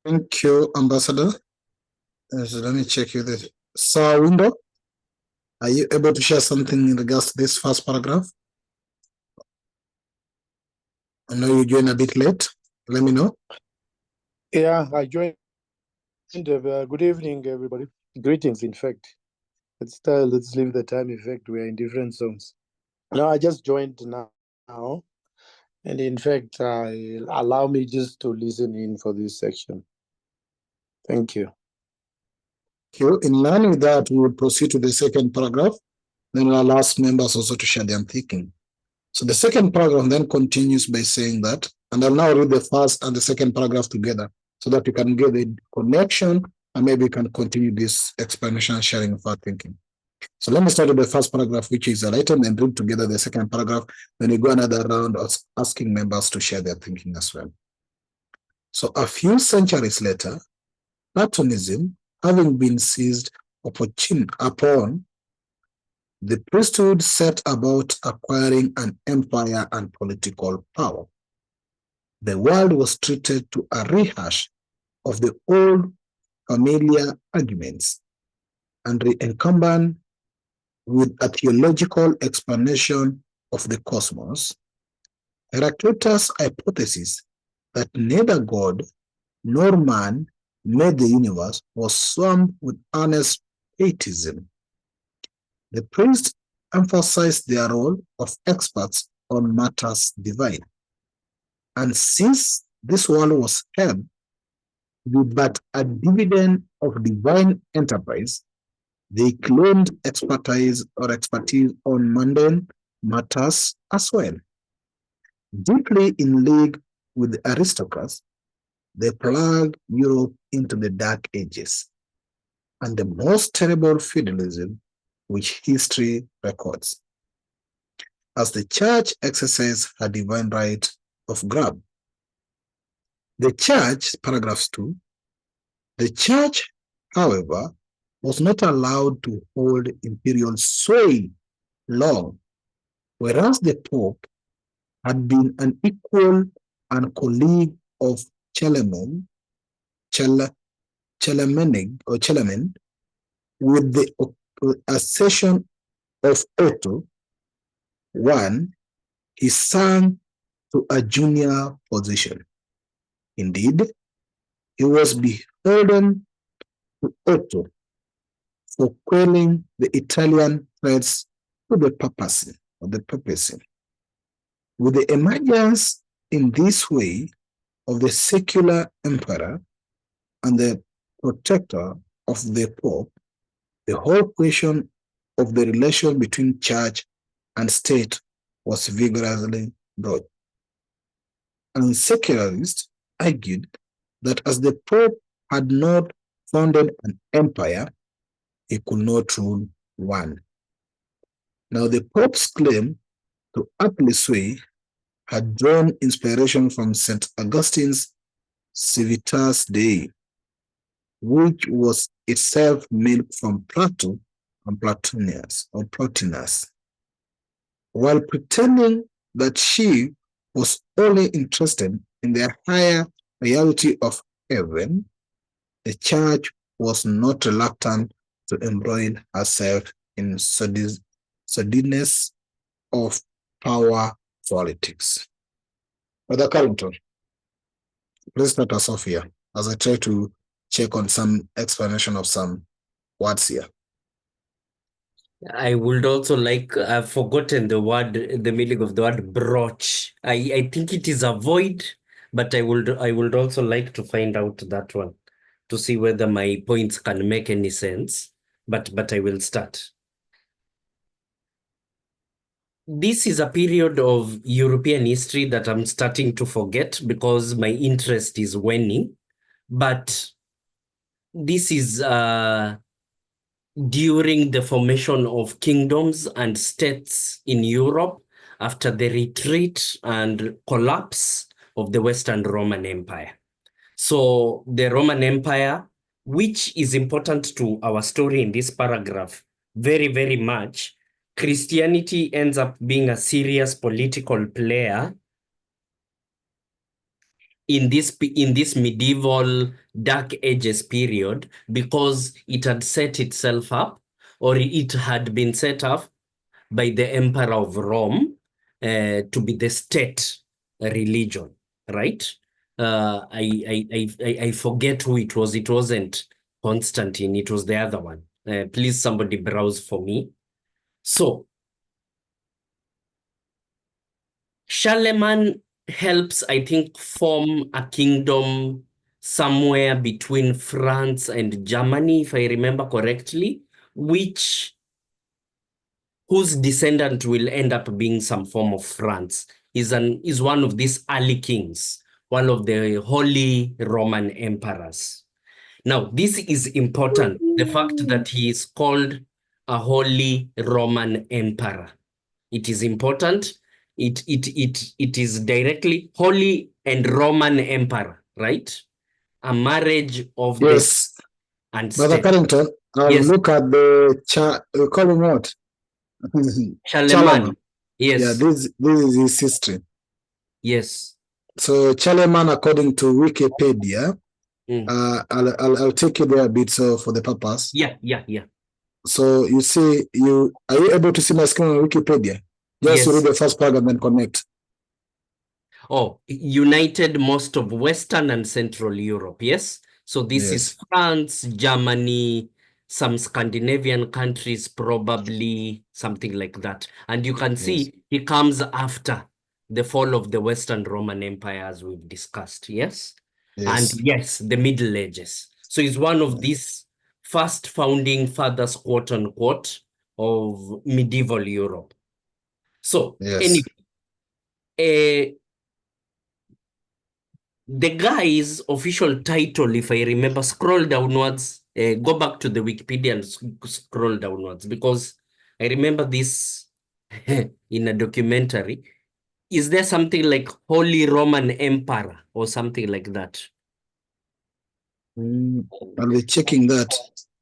Thank you, Ambassador. So let me check you this. Sir Window, are you able to share something in regards to this first paragraph? I know you joined a bit late. Let me know. Yeah, I joined. Good evening, everybody. Greetings, in fact. Let's leave the time effect. We are in different zones. No, I just joined now. And in fact, allow me just to listen in for this section. Thank you. In line with that, we will proceed to the second paragraph. Then I'll ask members also to share their thinking. So the second paragraph then continues by saying that, and I'll now read the first and the second paragraph together so that you can get the connection and maybe you can continue this explanation and sharing of our thinking. So let me start with the first paragraph, which is enlightened, and read together the second paragraph. Then we go another round of asking members to share their thinking as well. So a few centuries later, Platonism, having been seized upon, the priesthood set about acquiring an empire and political power. The world was treated to a rehash of the old familiar arguments and re-encumbered with a theological explanation of the cosmos. Heraclitus' hypothesis that neither God nor man made the universe was swamped with earnest atheism. The priests emphasized their role of experts on matters divine. And since this world was held with but a dividend of divine enterprise, they claimed expertise on mundane matters as well. Deeply in league with the aristocrats, they plunged Europe into the Dark Ages and the most terrible feudalism which history records. as the church exercised her divine right of grab. The church, paragraph 2, the church, however, was not allowed to hold imperial sway long, whereas the Pope had been an equal and colleague of Chelamen, with the accession of Otto I, he sank to a junior position. Indeed, he was beholden to Otto for quelling the Italian threats to the papacy. With the emergence in this way of the secular emperor and the protector of the Pope, the whole question of the relation between church and state was vigorously brought. And secularists argued that as the Pope had not founded an empire, he could not rule one. Now, the Pope's claim to earthly sway had drawn inspiration from St. Augustine's Civitas Dei, which was itself milked from Plato and Plotinus. While pretending that she was only interested in the higher reality of heaven, the church was not reluctant to embroil herself in sordidness of power politics. Brother Carrington, please start us off here as I try to check on some explanation of some words here. I would also like, I've forgotten the meaning of the word broach. I think it is a void, but I would also like to find out that one to see whether my points can make any sense, but I will start. This is a period of European history that I'm starting to forget because my interest is waning, but this is during the formation of kingdoms and states in Europe after the retreat and collapse of the Western Roman Empire. So the Roman Empire, which is important to our story in this paragraph very, very much, Christianity ends up being a serious political player in this medieval Dark Ages period because it had set itself up, or it had been set up by the Emperor of Rome to be the state religion, right? I forget who it was. It wasn't Constantine. It was the other one. Please, somebody browse for me. So, Charlemagne helps, I think, form a kingdom somewhere between France and Germany, if I remember correctly, whose descendant will end up being some form of France. Is one of these early kings, one of the Holy Roman emperors. Now, this is important, the fact that he is called a Holy Roman Emperor. It is important. It is directly Holy and Roman Emperor, right? A marriage of Yes. the and Brother state. Carrington, I'll Yes. look at the chart. You call him what? Charlemagne. Yes. Yeah, this is his history. Yes. So Charlemagne, according to Wikipedia, I'll take you there a bit so for the purpose. Yeah. So you see, are you able to see my screen on Wikipedia? Just Yes. read the first paragraph and then connect. Oh, united most of Western and Central Europe, yes? So this is France, Germany, some Scandinavian countries, probably something like that. And you can see he comes after the fall of the Western Roman Empire, as we've discussed, yes? And yes, the Middle Ages. So he's one of these first founding fathers, quote unquote, of medieval Europe. So anyway, the guy's official title, if I remember, scroll downwards, go back to the Wikipedia and scroll downwards, because I remember this in a documentary. Is there something like Holy Roman Emperor or something like that? I'll be checking that.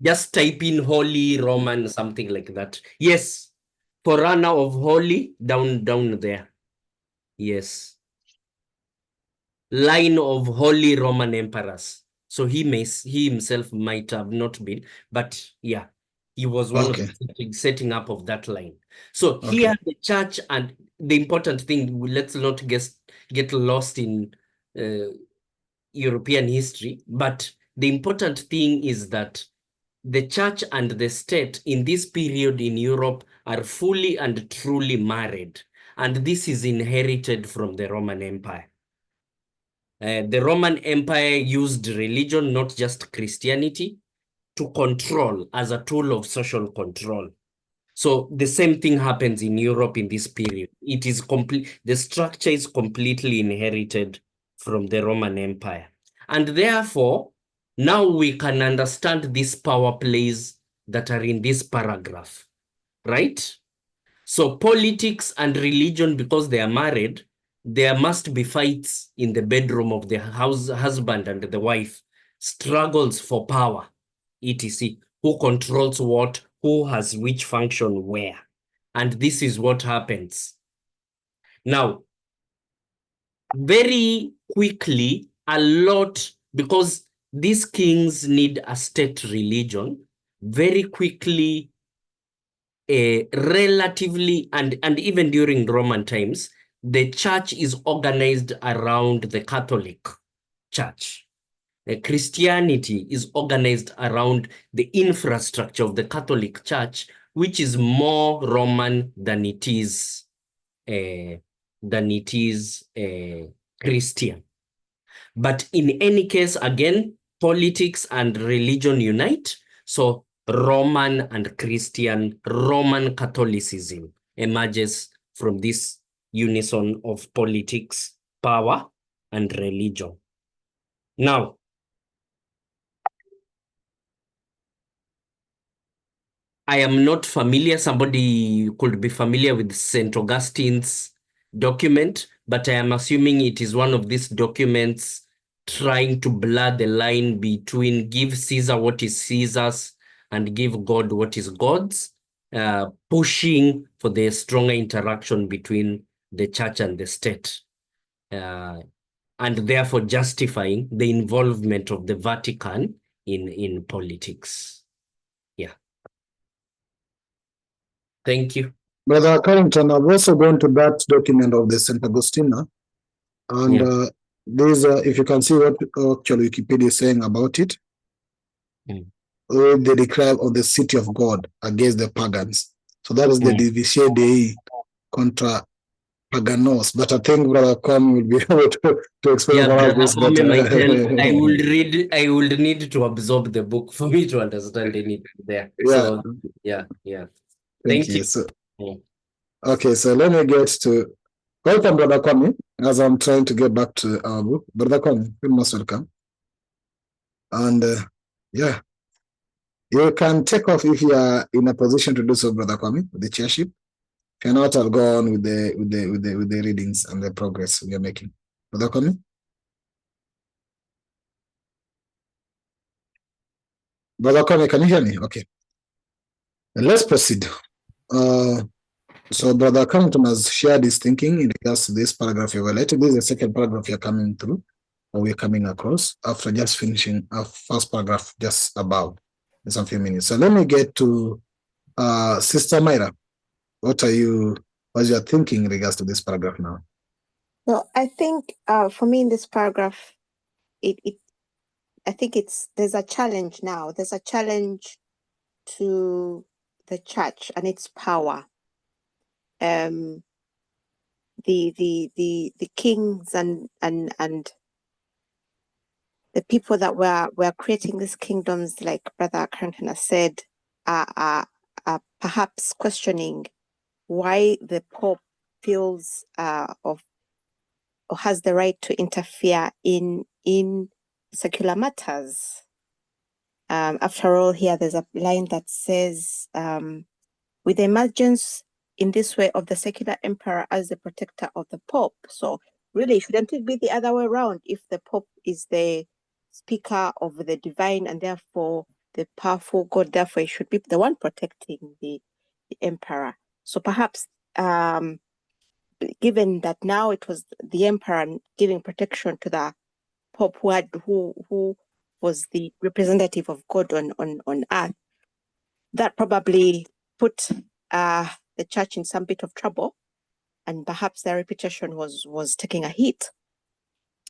Just type in Holy Roman, something like that. Yes. Forerunner of Holy, down there. Yes. Line of Holy Roman Emperors. So he himself might have not been, but yeah, he was one of the setting up of that line. So here the church, and the important thing, let's not get lost in European history, but the important thing is that the church and the state in this period in Europe are fully and truly married. And this is inherited from the Roman Empire. The Roman Empire used religion, not just Christianity, to control as a tool of social control. So the same thing happens in Europe in this period. It is complete. The structure is completely inherited from the Roman Empire. And therefore, now we can understand these power plays that are in this paragraph, right? So politics and religion, because they are married, there must be fights in the bedroom of the husband and the wife, struggles for power, etc. Who controls what, who has which function where. And this is what happens. Now, very quickly, a lot, because these kings need a state religion, very quickly, relatively, and even during Roman times, the church is organized around the Catholic Church. Christianity is organized around the infrastructure of the Catholic Church, which is more Roman than it is Christian. But in any case, again, politics and religion unite. So Roman and Christian, Roman Catholicism emerges from this unison of politics, power, and religion. Now, I am not familiar, somebody could be familiar with St. Augustine's document, but I am assuming it is one of these documents trying to blur the line between give Caesar what is Caesar's and give God what is God's, pushing for the stronger interaction between the church and the state, and therefore justifying the involvement of the Vatican in politics. Yeah. Thank you. Brother Carrington, I've also gone to that document of the St. Augustine, and there's if you can see what actually Wikipedia is saying about it, the decline of the city of God against the pagans. So that is the Divisie Dei contra Paganos. But I think Brother Kwame will be able to explain about this better. I will need to absorb the book for me to understand anything there. Yeah. So yeah. Thank you. So, okay, so let me get to welcome, Brother Kwame, as I'm trying to get back to our book. Brother Kwame, you're most welcome. And yeah, you can take off if you are in a position to do so, Brother Kwame, with the chairship. If you're not, I'll go on with the readings and the progress we are making. Brother Kwame? Brother Kwame, can you hear me? Okay. Let's proceed. So Brother Carrington has shared his thinking in regards to this paragraph you related. This is the second paragraph you're coming through, or we're coming across after just finishing our first paragraph just above in some few minutes. So let me get to Sister Myra. What's your thinking in regards to this paragraph now? Well, I think for me in this paragraph, I think there's a challenge now. There's a challenge to the church and its power. The kings and the people that were creating these kingdoms, like Brother Carrington has said, are perhaps questioning why the Pope feels or has the right to interfere in secular matters. After all, here there's a line that says, with the emergence in this way of the secular emperor as the protector of the Pope. So really, shouldn't it be the other way around? If the Pope is the speaker of the divine and therefore the powerful God, therefore he should be the one protecting the emperor. So perhaps given that now it was the emperor giving protection to the Pope who was the representative of God on earth, that probably put the church in some bit of trouble, and perhaps their reputation was taking a hit.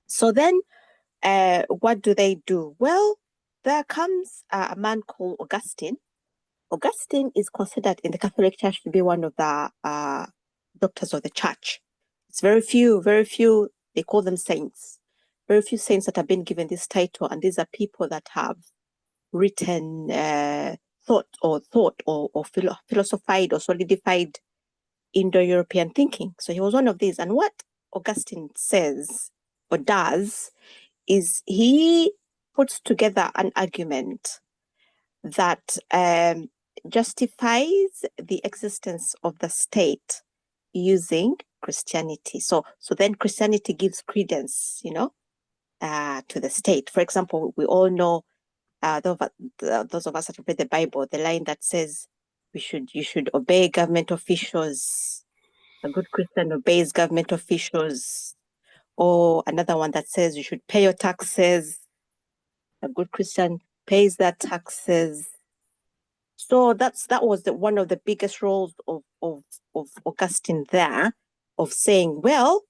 So then what do? Well, there comes a man called Augustine. Augustine is considered in the Catholic Church to be one of the doctors of the church. It's very few, they call them saints. Very few saints that have been given this title, and these are people that have written thought or philosophized or solidified Indo-European thinking. So he was one of these. And what Augustine says or does is he puts together an argument that justifies the existence of the state using Christianity. So then Christianity gives credence, to the state. For example, we all know, those of us that read the Bible, the line that says you should obey government officials. A good Christian obeys government officials. Or another one that says you should pay your taxes. A good Christian pays their taxes. So that was one of the biggest roles of Augustine there, of saying, well,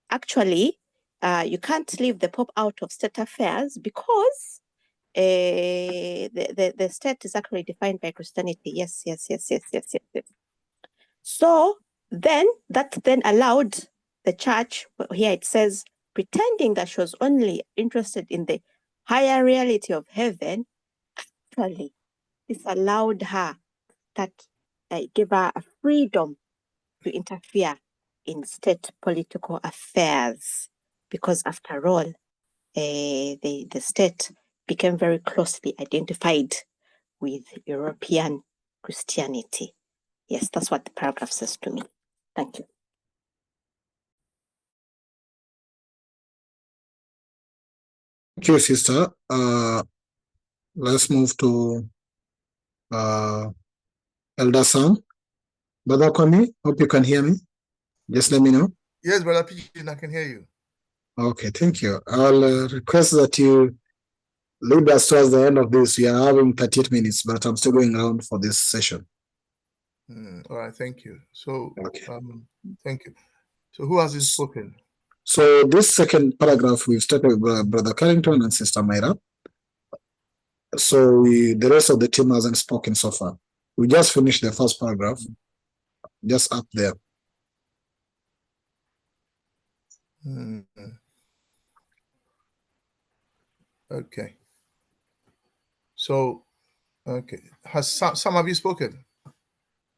actually, you can't leave the Pope out of state affairs because the state is actually defined by Christianity. Yes. So then that allowed the church, here it says, pretending that she was only interested in the higher reality of heaven, actually this allowed her, that gave her a freedom to interfere in state political affairs, because after all, the state became very closely identified with European Christianity. Yes, that's what the paragraph says to me. Thank you. Thank you, sister. Let's move to Elder Sam. Brother Kwame, hope you can hear me. Just let me know. Yes, Brother Pidgin, I can hear you. Okay, thank you. I'll request that you lead us towards the end of this. We are having 38 minutes, but I'm still going around for this session. All right, thank you. So, okay. Thank you. So, who has spoken? So, this second paragraph, we've started with Brother Carrington and Sister Myra. So, the rest of the team hasn't spoken so far. We just finished the first paragraph, just up there. Okay. So, okay. Has some of you spoken?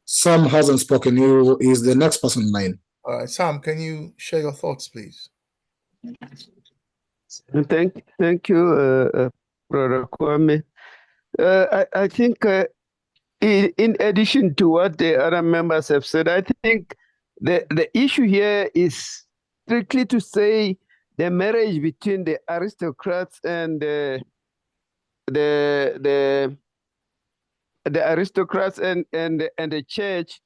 Sam hasn't spoken. He is the next person in line. All right, Sam, can you share your thoughts, please? Thank you, Brother Kwame. I think in addition to what the other members have said, I think the issue here is strictly to say the marriage between the aristocrats and the aristocrats and the church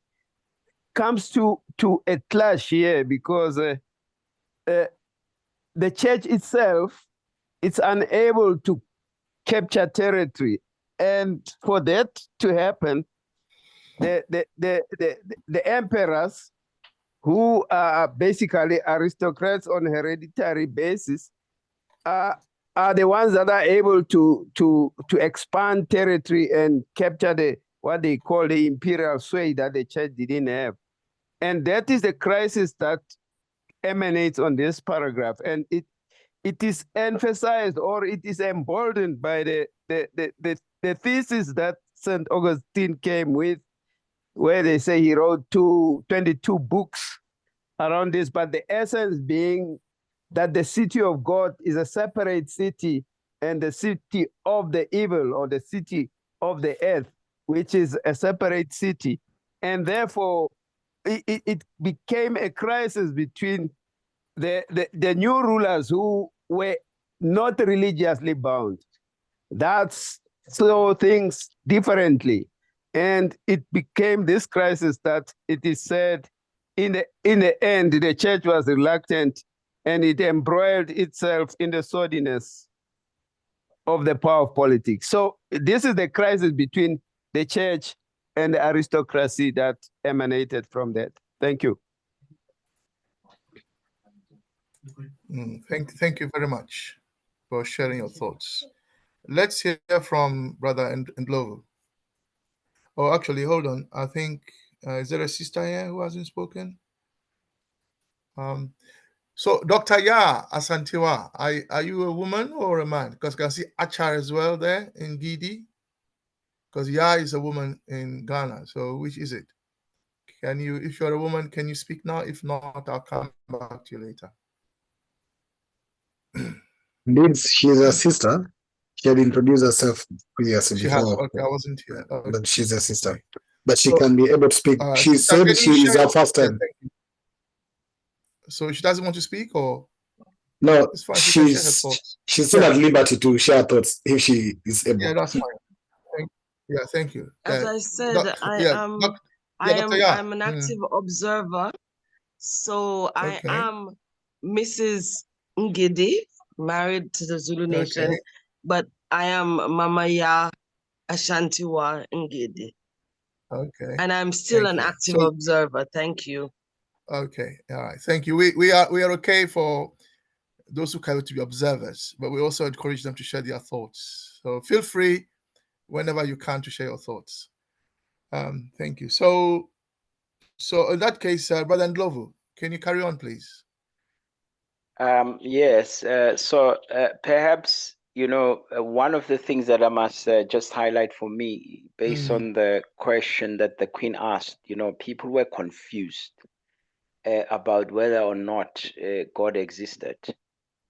comes to a clash here, because the church itself is unable to capture territory, and for that to happen, the emperors, who are basically aristocrats on hereditary basis, are the ones that are able to expand territory and capture what they call the imperial sway that the church didn't have. And that is the crisis that emanates on this paragraph. And it is emphasized, or it is emboldened by the thesis that St. Augustine came with, where they say he wrote 22 books around this, but the essence being that the city of God is a separate city, and the city of the evil, or the city of the earth, which is a separate city. And therefore, it became a crisis between the new rulers who were not religiously bound. That's saw things differently. And it became this crisis that it is said in the end, the church was reluctant and it embroiled itself in the sordidness of the power of politics. So this is the crisis between the church and the aristocracy that emanated from that. Thank you. Thank you very much for sharing your thoughts. Let's hear from Brother Ndlovu. Oh, actually, hold on. I think, is there a sister here who hasn't spoken? So, Dr. Ya Asantiwa, are you a woman or a man? Because I can see Achar as well there in Gidi. Because Ya is a woman in Ghana. So, which is it? Can you, if you're a woman, can you speak now? If not, I'll come back to you later. Indeed, she's a sister. She had introduced herself previously She has, before, okay, I wasn't here. Okay. but she's a sister. But she So, can be able to speak. She sister, said can she you is share her first your- time. thank you. So she doesn't want to speak, or No, it's fine. She can share her she's thoughts. still at liberty to share her thoughts if she is able. Yeah, that's fine. Thank you. As I said, Dr. Ya. I'm an active observer. So I Okay. am Mrs. Ngidi, married to the Zulu Nation, Okay. but I am Mama Ya Ashantiwa Ngidi. Okay. And I'm still Thank an you. active So, observer. Thank you. okay. All right. Thank you. We are okay for those who claim to be observers, but we also encourage them to share their thoughts. So feel free whenever you can to share your thoughts. Thank you. So in that case, Brother Ndlovu, can you carry on, please? Yes. So perhaps, one of the things that I must just highlight for me, based on the question that the Queen asked, people were confused about whether or not God existed,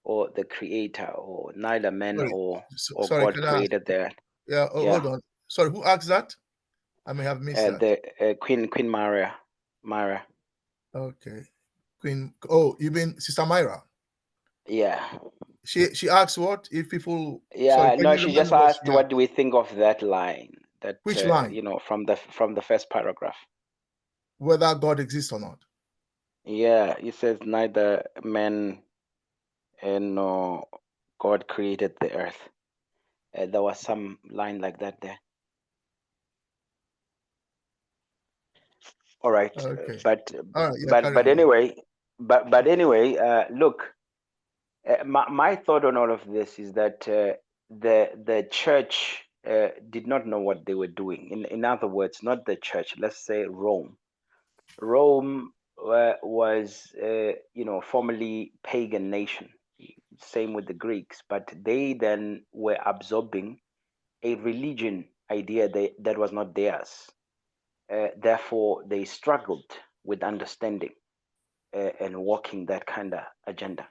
or the Creator, or neither man or Sorry, God can I ask? created that. Yeah. Oh, Yeah. hold on. Sorry, who asked that? I may have missed that. The Queen Myra. Okay. Queen. Oh, you mean Sister Myra? Yeah. She asked what if people. Yeah. Sorry, can No, you she remind just me what asked, she what asked? do we think of that line? That Which line? from the first paragraph. Whether God exists or not. Yeah, it says neither man nor God created the earth. There was some line like that there. All right, Okay. but All right. Yeah, carry on. anyway, look, my thought on all of this is that the church did not know what they were doing. In other words, not the church. Let's say Rome. Rome was formerly pagan nation. Same with the Greeks, but they then were absorbing a religion idea that was not theirs. Therefore, they struggled with understanding and walking that kind of agenda,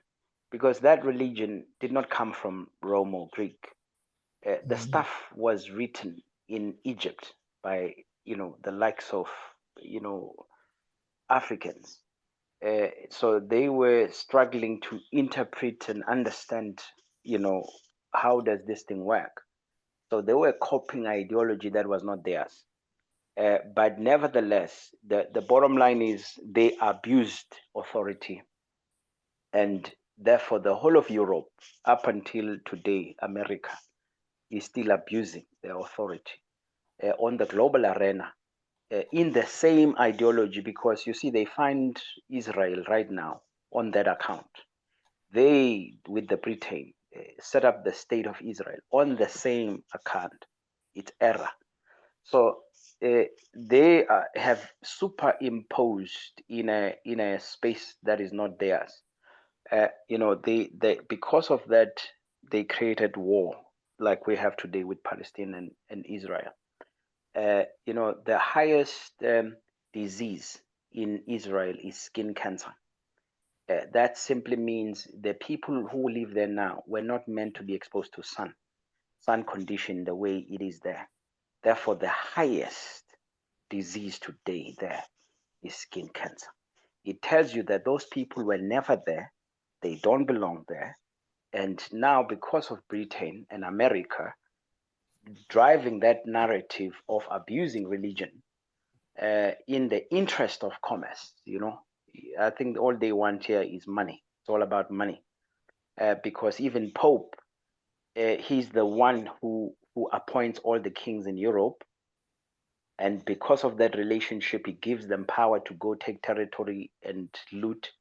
because that religion did not come from Rome or Greek. The stuff was written in Egypt by the likes of Africans. So they were struggling to interpret and understand, how does this thing work? So they were copying ideology that was not theirs. But nevertheless, the bottom line is they abused authority. And therefore, the whole of Europe, up until today, America, is still abusing their authority on the global arena in the same ideology, because you see, they find Israel right now on that account. They, with the Britain, set up the state of Israel on the same account. It's error. So they have superimposed in a space that is not theirs. They because of that, they created war like we have today with Palestine and Israel. The highest disease in Israel is skin cancer. That simply means the people who live there now were not meant to be exposed to sun condition the way it is there. Therefore, the highest disease today there is skin cancer. It tells you that those people were never there, they don't belong there. And now, because of Britain and America driving that narrative of abusing religion in the interest of commerce, I think all they want here is money. It's all about money. Because even Pope, he's the one who appoints all the kings in Europe. And because of that relationship, he gives them power to go take territory and loot.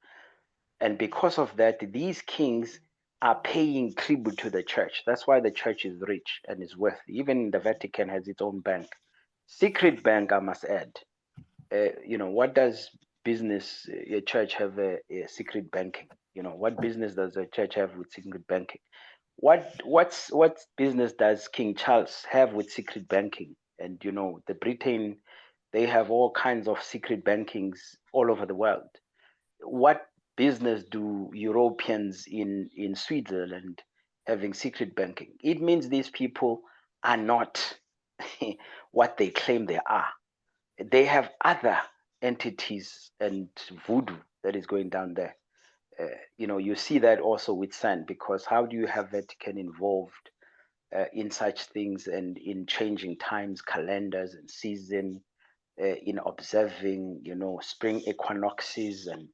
And because of that, these kings are paying tribute to the church. That's why the church is rich and is wealthy. Even the Vatican has its own bank. Secret bank, I must add. What does business, a church have a secret banking? What business does a church have with secret banking? What business does King Charles have with secret banking? And the Britain, they have all kinds of secret bankings all over the world. What business do Europeans in Switzerland having secret banking? It means these people are not what they claim they are. They have other entities and voodoo that is going down there. You see that also with sand, because how do you have Vatican involved in such things and in changing times, calendars and season, in observing, spring equinoxes, and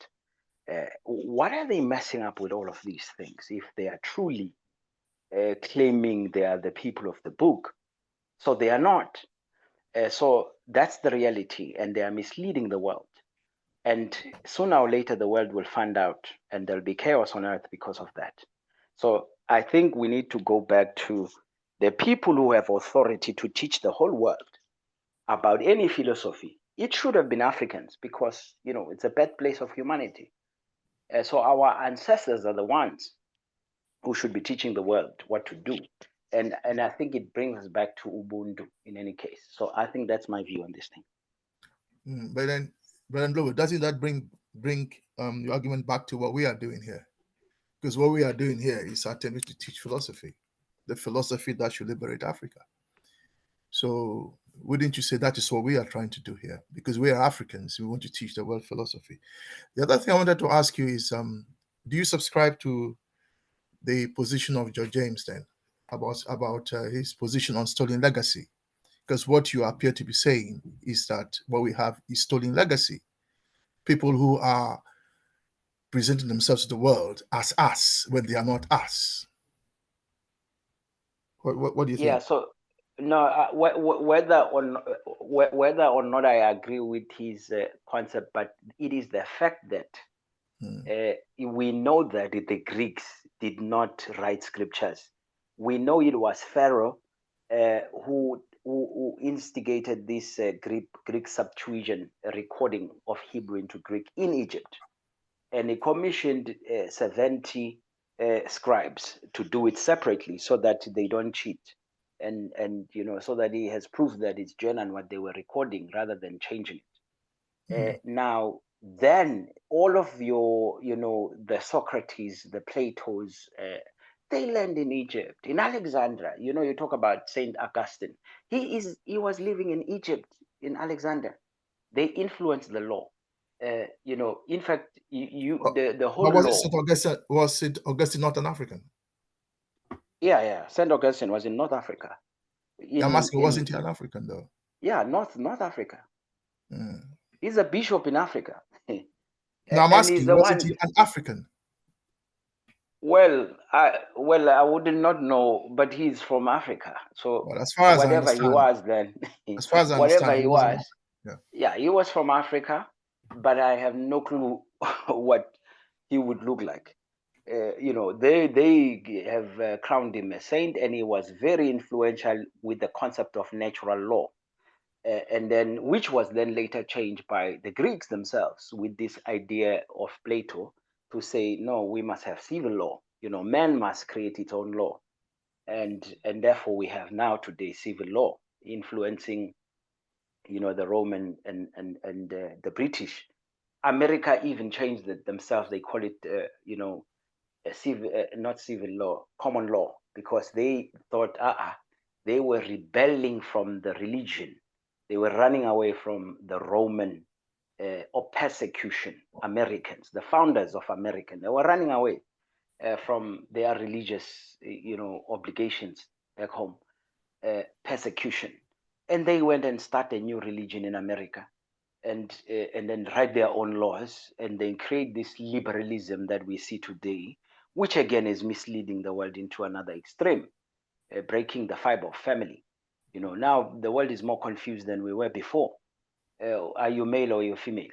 what are they messing up with all of these things if they are truly claiming they are the people of the book? So they are not. So that's the reality, and they are misleading the world. And sooner or later, the world will find out, and there'll be chaos on earth because of that. So I think we need to go back to the people who have authority to teach the whole world about any philosophy. It should have been Africans, because it's a birthplace of humanity. So our ancestors are the ones who should be teaching the world what to do. And I think it brings us back to Ubuntu in any case. So I think that's my view on this thing. But then, Blower, doesn't that bring your argument back to what we are doing here? Because what we are doing here is attempting to teach philosophy, the philosophy that should liberate Africa. So wouldn't you say that is what we are trying to do here? Because we are Africans, we want to teach the world philosophy. The other thing I wanted to ask you is, do you subscribe to the position of George James then about his position on stolen legacy? Because what you appear to be saying is that what we have is stolen legacy. People who are presenting themselves to the world as us when they are not us. What do you think? Yeah, so no, whether or not I agree with his concept, but it is the fact that we know that the Greeks did not write scriptures. We know it was Pharaoh who instigated this Greek Septuagint recording of Hebrew into Greek in Egypt, and he commissioned 70 scribes to do it separately so that they don't cheat, and so that he has proof that it's genuine what they were recording rather than changing it. Now then, all of your the Socrates, the Platos, they land in Egypt, in Alexandria. You talk about Saint Augustine. He was living in Egypt, in Alexandria. They influenced the law. In fact, the whole was law. Was Saint Augustine not an African? Yeah. Saint Augustine was in North Africa. I'm asking, wasn't he an African though? Yeah, North Africa. He's a bishop in Africa. No, I'm asking, wasn't he an African? Well, I would not know, but he's from Africa. So well, as far as whatever he was then, as far as I whatever understand, he was, yeah, he was from Africa, but I have no clue what he would look like. They have crowned him a saint, and he was very influential with the concept of natural law, and then which was then later changed by the Greeks themselves with this idea of Plato to say, no, we must have civil law. Man must create its own law, and therefore we have now today civil law influencing, the Roman and the British. America even changed it themselves. They call it, not civil law, common law, because they thought, they were rebelling from the religion. They were running away from the Roman or persecution. Americans, the founders of American, they were running away from their religious, obligations back home, persecution, and they went and started a new religion in America, and then write their own laws, and then create this liberalism that we see today, which again is misleading the world into another extreme, breaking the fiber of family. Now the world is more confused than we were before. Are you male or you female?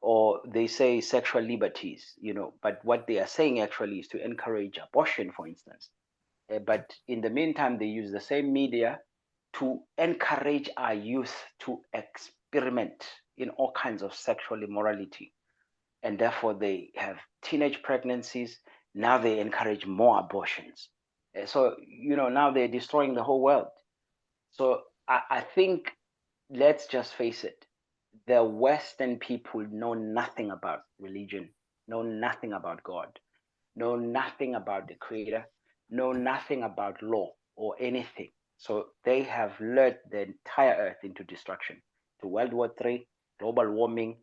Or they say sexual liberties, but what they are saying actually is to encourage abortion, for instance. But in the meantime, they use the same media to encourage our youth to experiment in all kinds of sexual immorality. And therefore, they have teenage pregnancies. Now they encourage more abortions. So, now they're destroying the whole world. So I think, let's just face it, the Western people know nothing about religion, know nothing about God, know nothing about the Creator, know nothing about law or anything. So they have lured the entire earth into destruction, to World War III, global warming,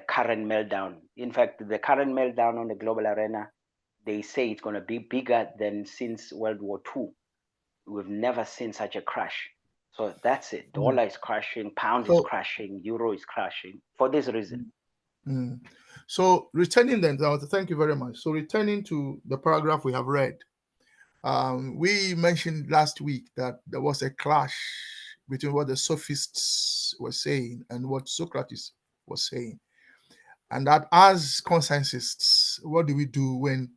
current meltdown. In fact, the current meltdown on the global arena, they say it's going to be bigger than since World War II. We've never seen such a crash. So that's it. Dollar is crashing, pound is crashing, euro is crashing for this reason. So returning then, thank you very much. So returning to the paragraph we have read, we mentioned last week that there was a clash between what the sophists were saying and what Socrates was saying. And that as conscientists, what do we do when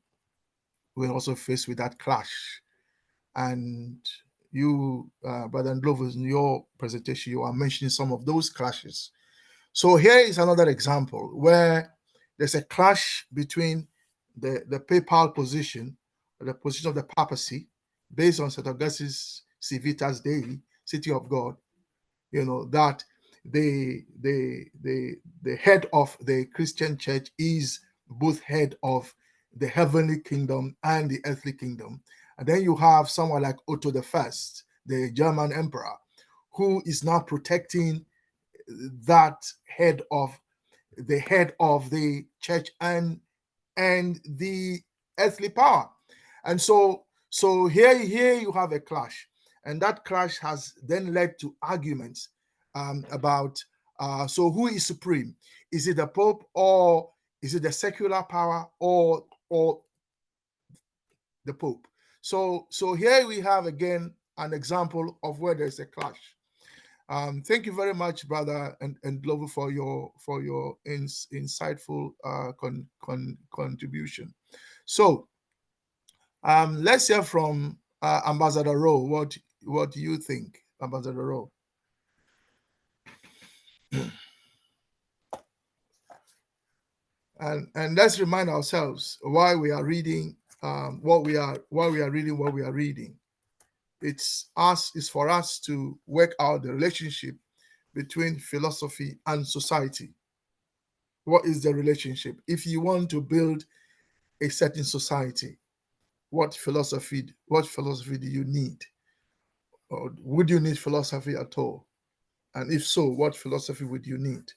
we're also faced with that clash? And you, Brother Ndlovu, in your presentation, you are mentioning some of those clashes. So here is another example where there's a clash between the papal position, the position of the papacy, based on St. Augustine's Civitas Dei, City of God, that the head of the Christian church is both head of the heavenly kingdom and the earthly kingdom. And then you have someone like Otto I, the German emperor, who is now protecting that head of the church and the earthly power. And so here you have a clash, and that clash has then led to arguments about so who is supreme? Is it the Pope, or is it the secular power, or the Pope? So here we have again an example of where there's a clash. Thank you very much, Brother Ndlovu, for your insightful contribution. So let's hear from Ambassador Rowe. What do you think, Ambassador Rowe? And let's remind ourselves why we are reading what we are reading. It's for us to work out the relationship between philosophy and society. What is the relationship? If you want to build a certain society, what philosophy do you need? Or would you need philosophy at all? And if so, what philosophy would you need?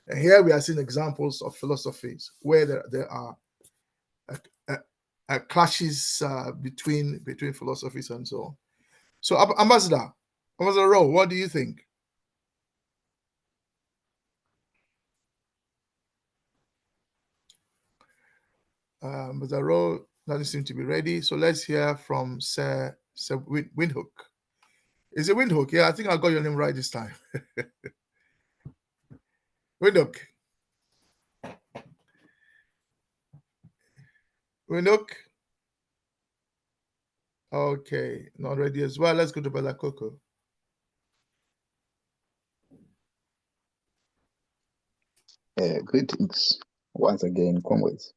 And here we are seeing examples of philosophies where there are clashes between philosophies and so on. So, Ambassador Rowe, what do you think? Ambassador Rowe doesn't seem to be ready. So let's hear from Sir Windhoek. Is it Windhoek? Yeah, I think I got your name right this time. Windhoek. Okay, not ready as well. Let's go to Brother Coco. Greetings once again, comrades.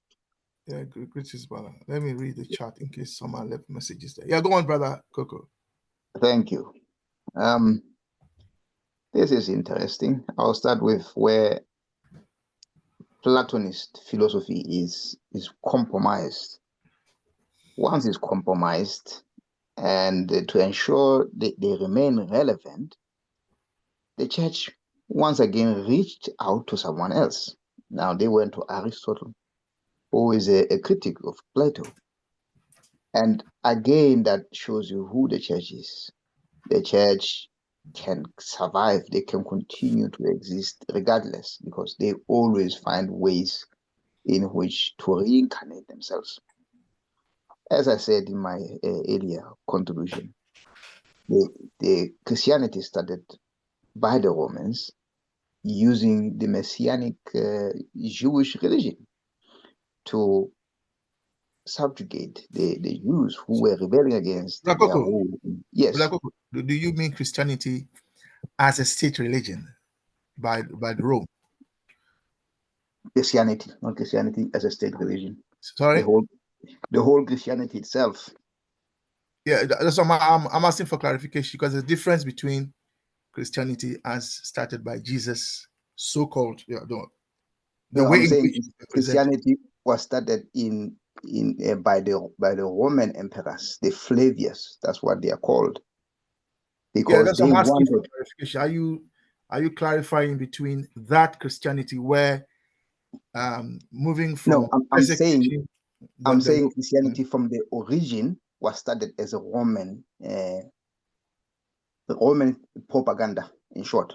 Yeah, greetings, brother. Let me read the chat in case someone left messages there. Yeah, go on, Brother Coco. Thank you. This is interesting. I'll start with where Platonist philosophy is compromised. Once it's compromised, and to ensure they remain relevant, the church once again reached out to someone else. Now they went to Aristotle, who is a critic of Plato. And again, that shows you who the church is. The church can survive, they can continue to exist regardless, because they always find ways in which to reincarnate themselves. As I said in my earlier contribution, the Christianity started by the Romans using the Messianic Jewish religion to subjugate the Jews who were rebelling against their Blakoko, rule. Yes. Blakoko, do you mean Christianity as a state religion by the Rome? Christianity, not Christianity as a state religion. Sorry? The whole Christianity itself. Yeah, that's what I'm asking for clarification, because there's a difference between Christianity as started by Jesus, so-called, No, I'm saying Christianity was started by the Roman emperors, the Flavius. That's what they are called. Because that's they what I'm asking wanted. for clarification. Are you clarifying between that Christianity where moving from? No, I'm saying Christianity from the origin was started as a Roman propaganda. In short,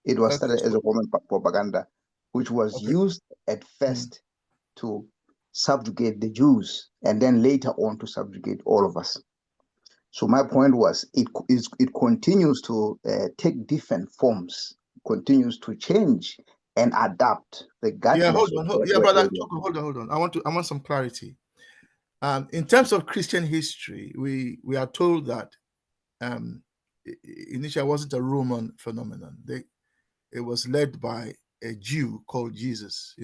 it was started as a Roman propaganda, which was used at first to subjugate the Jews, and then later on to subjugate all of us. So my point was, it continues to take different forms, continues to change and adapt regardless. Yeah, hold on, brother. Hold on. I want some clarity. In terms of Christian history, we are told that initially it wasn't a Roman phenomenon. It was led by a Jew called Jesus,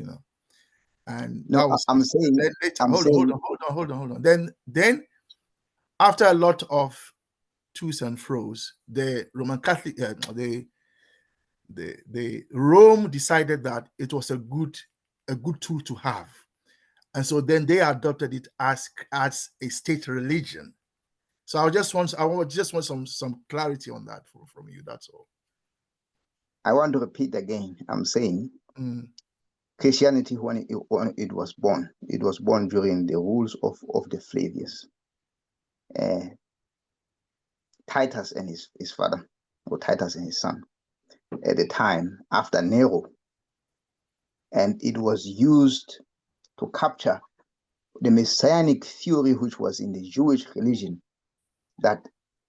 and no, that was. I'm saying. Hold on. Then after a lot of to's and fro's, the Roman Catholic, the Rome decided that it was a good tool to have, and so then they adopted it as a state religion. So I just want some clarity on that from you. That's all. I want to repeat again. I'm saying Christianity, when it was born during the rules of the Flavius. Titus and his father, or Titus and his son, at the time after Nero. And it was used to capture the messianic theory which was in the Jewish religion, that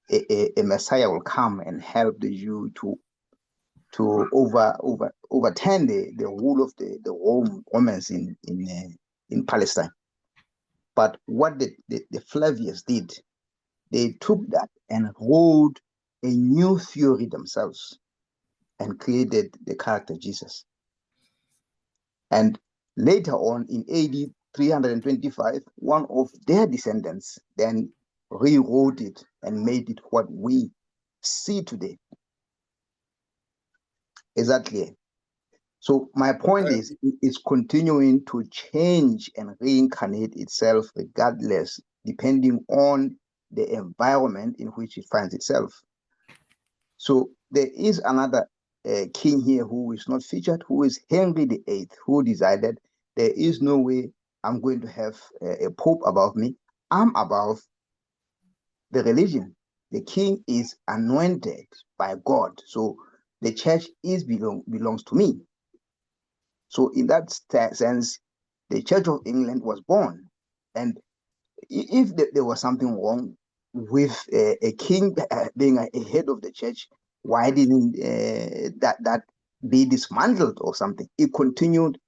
a Messiah will come and help the Jew to overturn the rule of the Romans in Palestine. But what the Flavius did, they took that and wrote a new theory themselves and created the character Jesus. And later on in AD 325, one of their descendants then rewrote it and made it what we see today. Is that clear? So my point is, it's continuing to change and reincarnate itself regardless, depending on the environment in which it finds itself. So there is another king here who is not featured, who is Henry VIII, who decided there is no way I'm going to have a pope above me. I'm above the religion. The king is anointed by God, so the church belongs to me. So in that sense, the Church of England was born. And if there was something wrong with a king being a head of the church, why didn't that be dismantled or something? It continued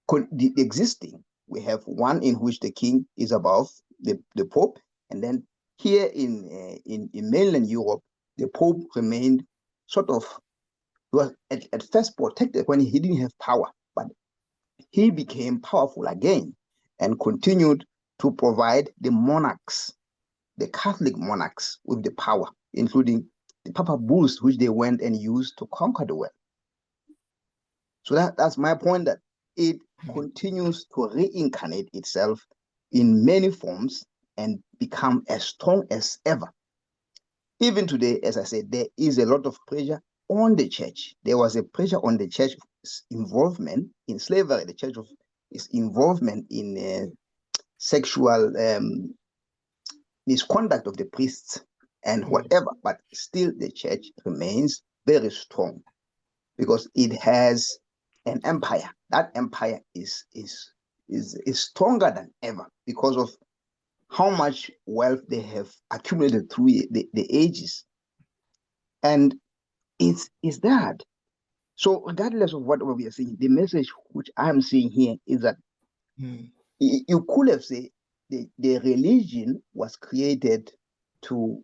existing. We have one in which the king is above the Pope, and then here in mainland Europe, the Pope remained sort of, was at first protected when he didn't have power, but he became powerful again and continued to provide the monarchs, the Catholic monarchs, with the power, including the papal bulls, which they went and used to conquer the world. So that's my point, that it continues to reincarnate itself in many forms and become as strong as ever. Even today, as I said, there is a lot of pressure on the church. There was a pressure on the church's involvement in slavery, the church of its involvement in sexual misconduct of the priests and whatever, but still the church remains very strong because it has an empire. That empire is stronger than ever because of how much wealth they have accumulated through the ages. And it's that. So regardless of what we are saying, the message which I'm seeing here is that you could have said the religion was created to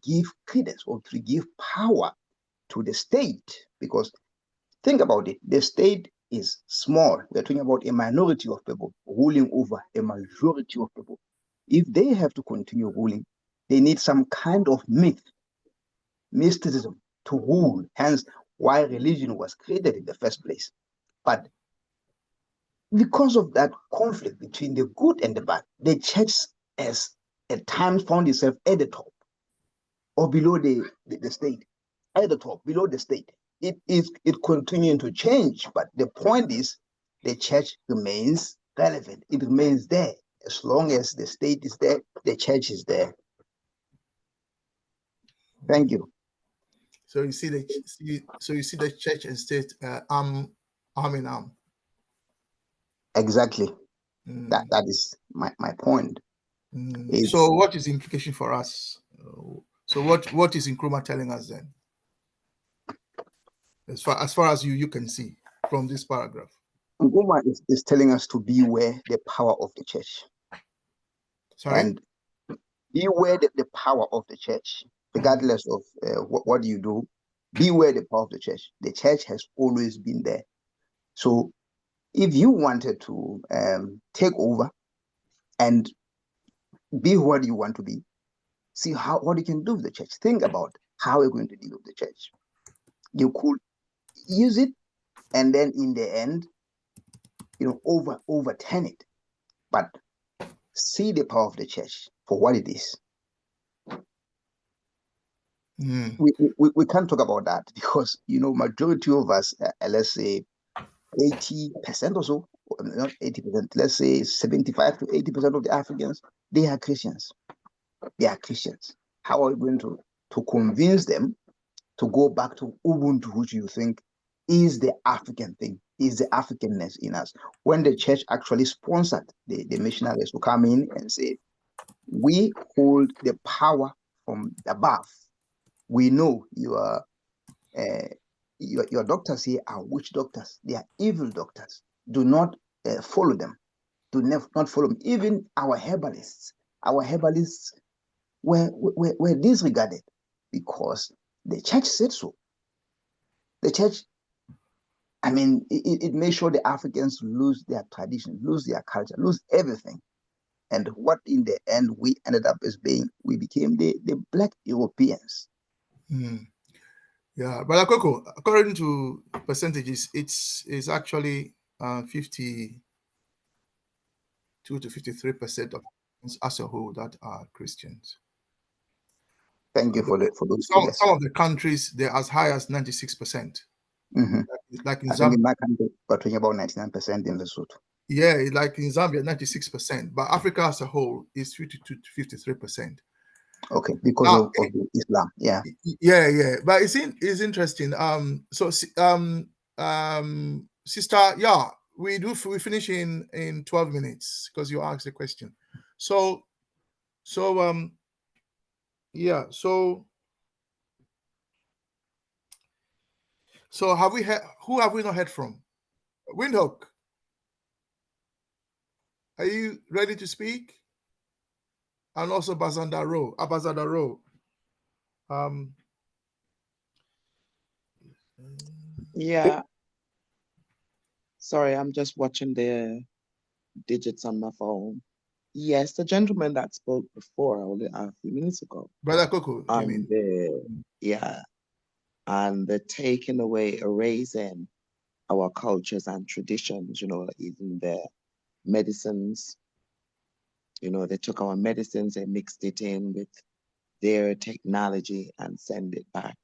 give credence or to give power to the state, because think about it, the state is small. We're talking about a minority of people ruling over a majority of people. If they have to continue ruling, they need some kind of mysticism to rule, hence why religion was created in the first place. But because of that conflict between the good and the bad, the church has at times found itself at the top or below the state, at the top, below the state. It continuing to change, but the point is the church remains relevant. It remains there. As long as the state is there, the church is there. Thank you. So you see the church and state arm in arm. Exactly. That is my point. So what is the implication for us? So what is Nkrumah telling us then? As far as you can see from this paragraph. Nkrumah is telling us to beware the power of the church. Sorry? And beware the power of the church, regardless of what you do. Beware the power of the church. The church has always been there. So if you wanted to take over and be what you want to be, see what you can do with the church. Think about how you're going to deal with the church. You could use it, and then in the end, overturn it. But see the power of the church for what it is. We can't talk about that because majority of us, let's say 80% or so, not 80%, let's say 75 to 80% of the Africans, they are Christians. They are Christians. How are we going to convince them to go back to Ubuntu, which you think is the African thing, is the Africanness in us, when the church actually sponsored the missionaries to come in and say, we hold the power from above. We know your doctors here are witch doctors. They are evil doctors. Do not follow them. Do not follow them. Even our herbalists were disregarded because the church said so. The church, it made sure the Africans lose their tradition, lose their culture, lose everything. And what in the end we ended up as being, we became the Black Europeans. Yeah, but Akoko, according to percentages, it's actually 52 to 53% of as a whole that are Christians. Thank you for those figures. Some of the countries, they're as high as 96%. Like in Zambia, think in my country, we're talking about 99% in Lesotho. Yeah, like in Zambia, 96%. But Africa as a whole is 52 to 53%. Okay, because of Islam, yeah. Yeah. But it's interesting. Sister, yeah, we finish in 12 minutes because you asked the question. So have we who have we not heard from? Windhoek, are you ready to speak? And also Abazadaro. Yeah. Sorry, I'm just watching the digits on my phone. Yes, the gentleman that spoke before, only a few minutes ago. Brother Coco, you mean? And the taking away, erasing our cultures and traditions, even the medicines, they took our medicines and mixed it in with their technology and send it back.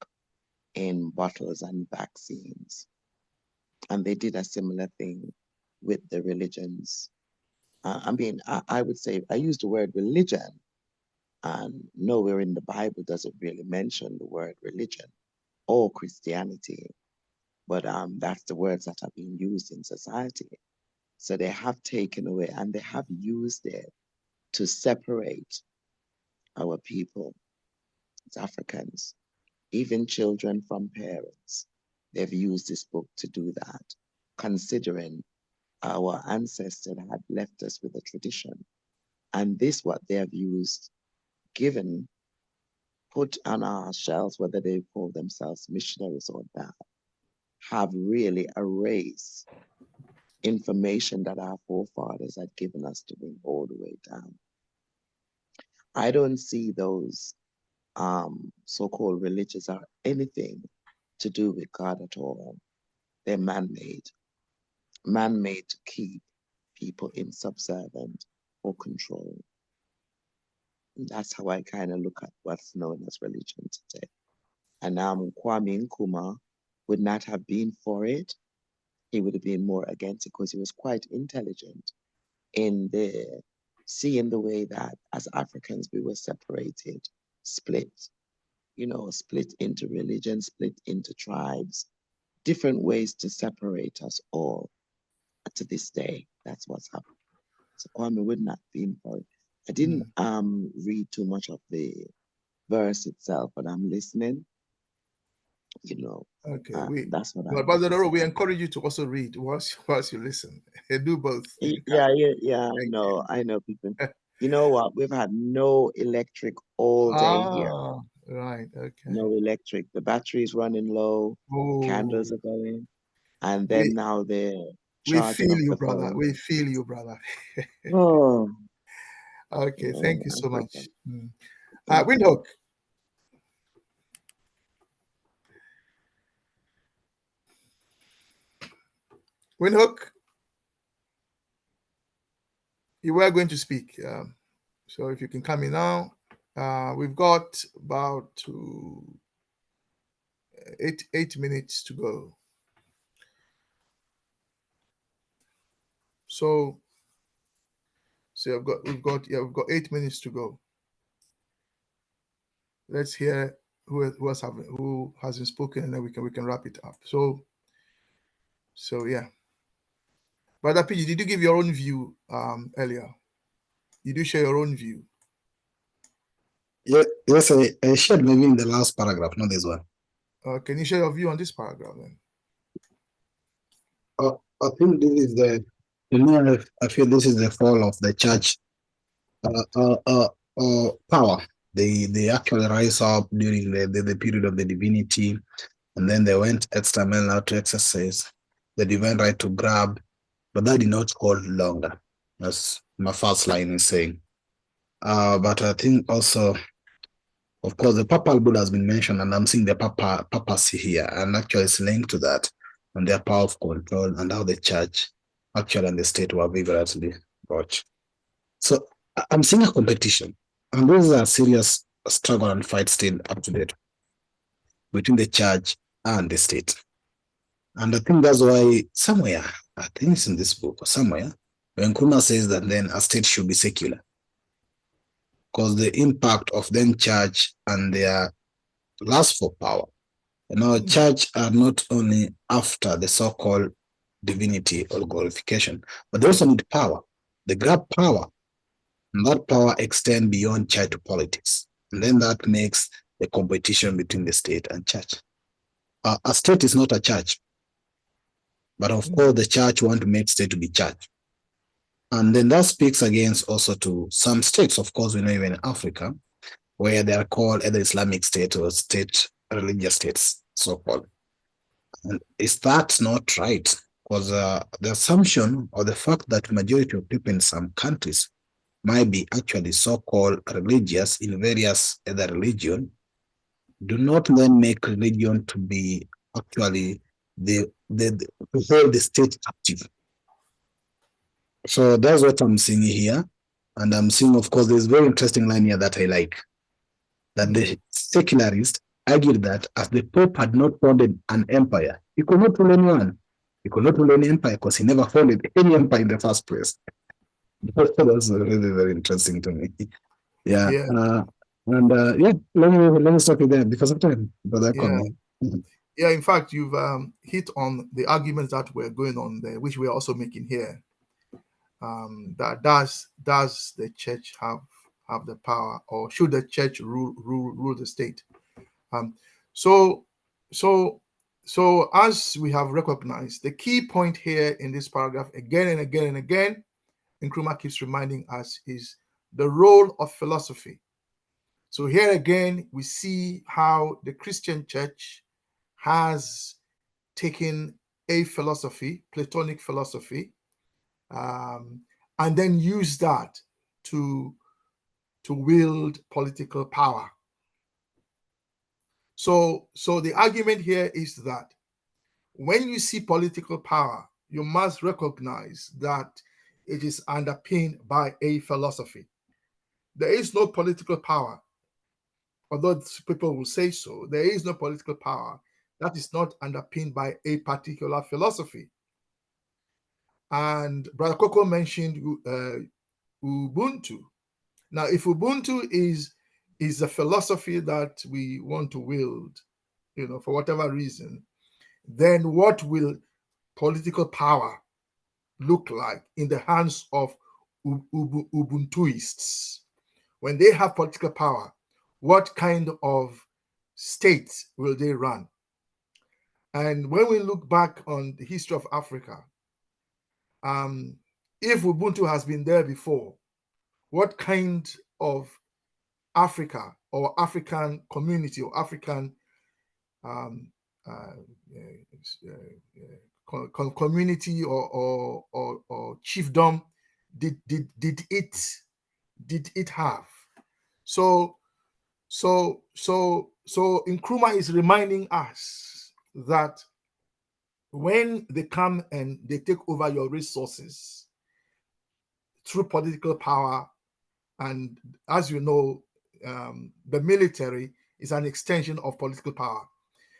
in bottles and vaccines. And they did a similar thing with the religions. I would say, I use the word religion, and nowhere in the Bible does it really mention the word religion or Christianity. But that's the words that are being used in society. So they have taken away and they have used it to separate our people as Africans, even children from parents. They've used this book to do that, considering our ancestors had left us with a tradition. And this, what they have used, given, put on our shelves, whether they call themselves missionaries or not, have really erased information that our forefathers had given us to bring all the way down. I don't see those so-called religions are anything to do with God at all. They're man-made to keep people in subservient or control. And that's how I kind of look at what's known as religion today. And Kwame Nkrumah would not have been for it. He would have been more against it because he was quite intelligent in seeing the way that as Africans we were separated, split into religion, split into tribes, different ways to separate us all. To this day, that's what's happened. So Kwame would not be for it. I didn't read too much of the verse itself, but I'm listening. Okay, that's what but Brother Doro, we encourage you to also read whilst you listen. Do both. Yeah. I know people. You know what? We've had no electric all day here. Right. Okay. No electric. The battery's running low. Candles are going, and then now they're charging up the brother. phone. We feel you, brother. Oh. Okay. Thank you so much. Thank you. Windhoek. Windhoek, you were going to speak. So if you can come in now, we've got about 8 minutes to go. So we've got 8 minutes to go. Let's hear who hasn't spoken, and then we can wrap it up. So yeah. Brother PG, did you give your own view earlier? Did you share your own view? Yes, I shared maybe in the last paragraph, not this one. Can you share your view on this paragraph then? I think this is I feel this is the fall of the church power. They actually rise up during the period of the divinity, and then they went extra mile to exercise the divine right to grab, but that did not hold longer, as my first line is saying. But I think also, of course, the papal bull has been mentioned, and I'm seeing the papacy here, and actually it's linked to that, and their power of control, and how the church actually and the state were vigorously watched. So I'm seeing a competition, and this is a serious struggle and fight still up to date between the church and the state. And I think that's why somewhere, I think it's in this book or somewhere, when Nkrumah says that then a state should be secular, because the impact of then church and their lust for power. Church are not only after the so-called divinity or glorification, but they also need power. They grab power, and that power extends beyond church to politics. And then that makes the competition between the state and church. A state is not a church, but of course the church want to make state to be church. And then that speaks against also to some states, of course, we know even in Africa, where they are called either Islamic state or state religious states, so-called. And is that not right? Because the assumption or the fact that majority of people in some countries might be actually so-called religious in various other religion, do not then make religion to be actually to hold the state active. So that's what I'm seeing here. And I'm seeing, of course, there's a very interesting line here that I like. That the secularists argued that as the Pope had not founded an empire, he could not rule anyone. He could not rule any empire because he never founded any empire in the first place. That's really very interesting to me. Yeah. Yeah. Yeah, let me stop you there because of time. Brother Kwame. Yeah, in fact, you've hit on the arguments that were going on there, which we're also making here. That does the church have the power, or should the church rule the state? So as we have recognized, the key point here in this paragraph again and again and again, Nkrumah keeps reminding us, is the role of philosophy. So here again, we see how the Christian church has taken a philosophy, Platonic philosophy, and then used that to wield political power. So the argument here is that when you see political power, you must recognize that it is underpinned by a philosophy. There is no political power, although people will say so, there is no political power that is not underpinned by a particular philosophy. And Brother Coco mentioned Ubuntu. Now, if Ubuntu is a philosophy that we want to wield, for whatever reason, then what will political power look like in the hands of Ubuntuists? When they have political power, what kind of state will they run? And when we look back on the history of Africa, if Ubuntu has been there before, what kind of Africa or African community or African community or chiefdom did it have? So Nkrumah is reminding us that when they come and they take over your resources through political power, and as you know, the military is an extension of political power.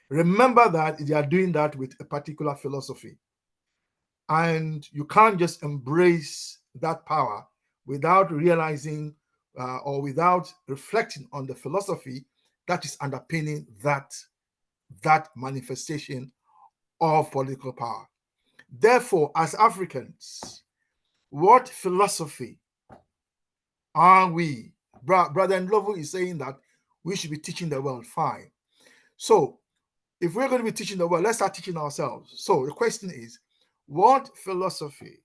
Remember that they are doing that with a particular philosophy. And you can't just embrace that power without realizing or without reflecting on the philosophy that is underpinning that manifestation of political power. Therefore, as Africans, what philosophy are we? Brother Ndlovu is saying that we should be teaching the world. Fine. So if we're going to be teaching the world, let's start teaching ourselves. So the question is, what philosophy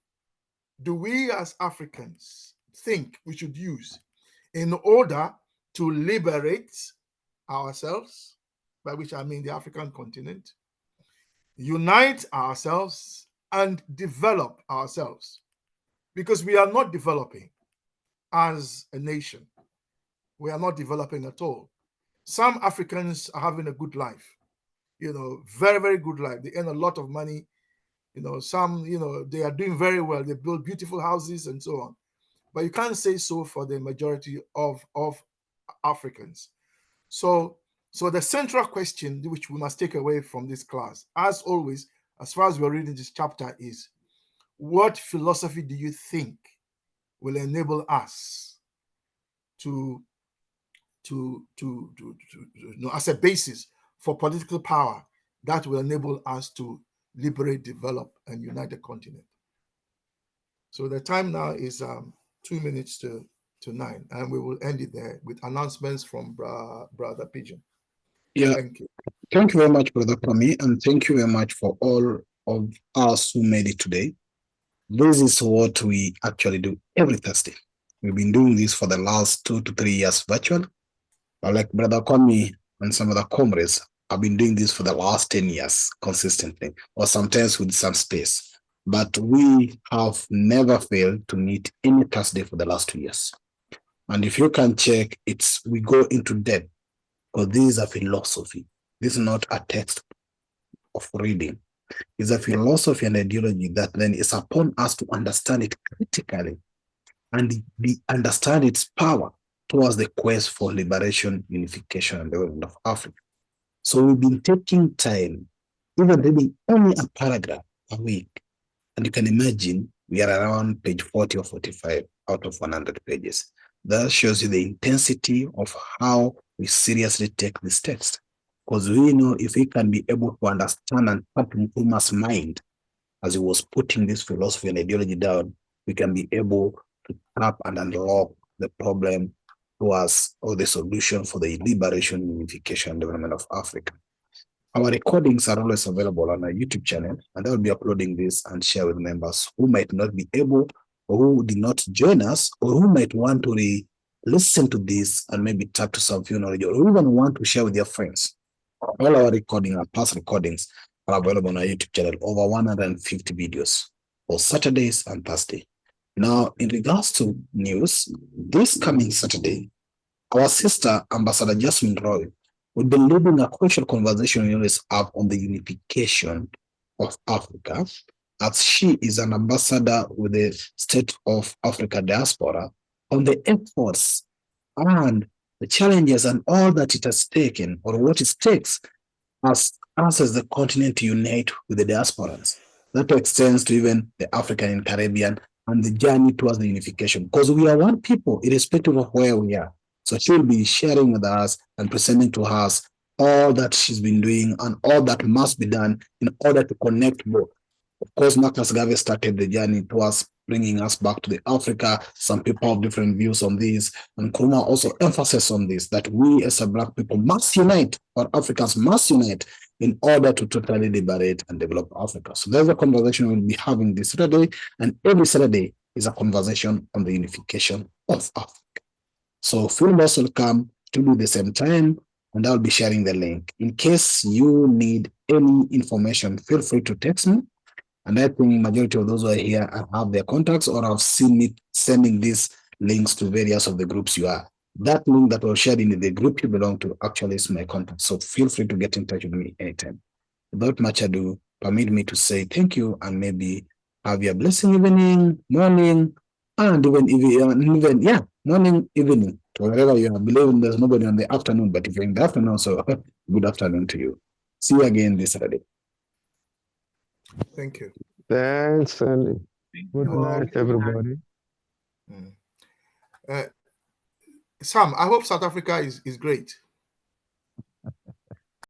do we as Africans think we should use in order to liberate ourselves, by which I mean the African continent, unite ourselves, and develop ourselves? Because we are not developing as a nation. We are not developing at all. Some Africans are having a good life, very, very good life. They earn a lot of money. Some, they are doing very well. They build beautiful houses and so on. But you can't say so for the majority of Africans. So the central question which we must take away from this class, as always, as far as we're reading this chapter, is what philosophy do you think will enable us to as a basis for political power that will enable us to liberate, develop, and unite the continent? So the time now is 2 minutes to 9, and we will end it there with announcements from Brother Pigeon. Yeah. Thank you. Thank you very much, Brother Kwame, and thank you very much for all of us who made it today. This is what we actually do every Thursday. We've been doing this for the last 2 to 3 years virtual. But like Brother Kwame and some other comrades, I've been doing this for the last 10 years consistently, or sometimes with some space. But we have never failed to meet any Thursday for the last 2 years. And if you can check, we go into depth, because this is a philosophy. This is not a text of reading. It's a philosophy and ideology that then is upon us to understand it critically and understand its power towards the quest for liberation, unification, and development of Africa. So we've been taking time, even reading only a paragraph a week. And you can imagine we are around page 40 or 45 out of 100 pages. That shows you the intensity of how we seriously take this text. Because we know if we can be able to understand and tap Nkrumah's mind as he was putting this philosophy and ideology down, we can be able to tap and unlock the problem to us, or the solution for the liberation, unification, and development of Africa. Our recordings are always available on our YouTube channel, and I will be uploading this and share with members who might not be able, or who did not join us, or who might want to listen to this and maybe tap to some few knowledge, or even want to share with their friends. All our recordings, our past recordings, are available on our YouTube channel, over 150 videos for Saturdays and Thursday. Now, in regards to news, this coming Saturday, our sister, Ambassador Jasmine Roy, will be leading a crucial conversation we always have on the unification of Africa, as she is an ambassador with the State of Africa Diaspora, on the efforts and the challenges and all that it has taken, or what it takes us as the continent to unite with the diasporas. That extends to even the African and Caribbean and the journey towards the unification, because we are one people, irrespective of where we are. So she'll be sharing with us and presenting to us all that she's been doing and all that must be done in order to connect both. Of course, Marcus Garvey started the journey towards bringing us back to the Africa. Some people have different views on this. And Nkrumah also emphasizes on this, that we as a Black people must unite, or Africans must unite, in order to totally liberate and develop Africa. So there's a conversation we'll be having this Saturday, and every Saturday is a conversation on the unification of Africa. So feel most welcome to do the same time, and I'll be sharing the link. In case you need any information, feel free to text me. And I think majority of those who are here have their contacts, or have seen me sending these links to various of the groups you are. That link that was shared in the group you belong to actually is my contact. So feel free to get in touch with me anytime. Without much ado, permit me to say thank you, and maybe have a blessing evening, morning, and even morning, evening, to wherever you are. Believing there's nobody on the afternoon, but if you're in the afternoon, so good afternoon to you. See you again this Saturday. Thank you. Thanks, and good night, everybody. Sam, I hope South Africa is great.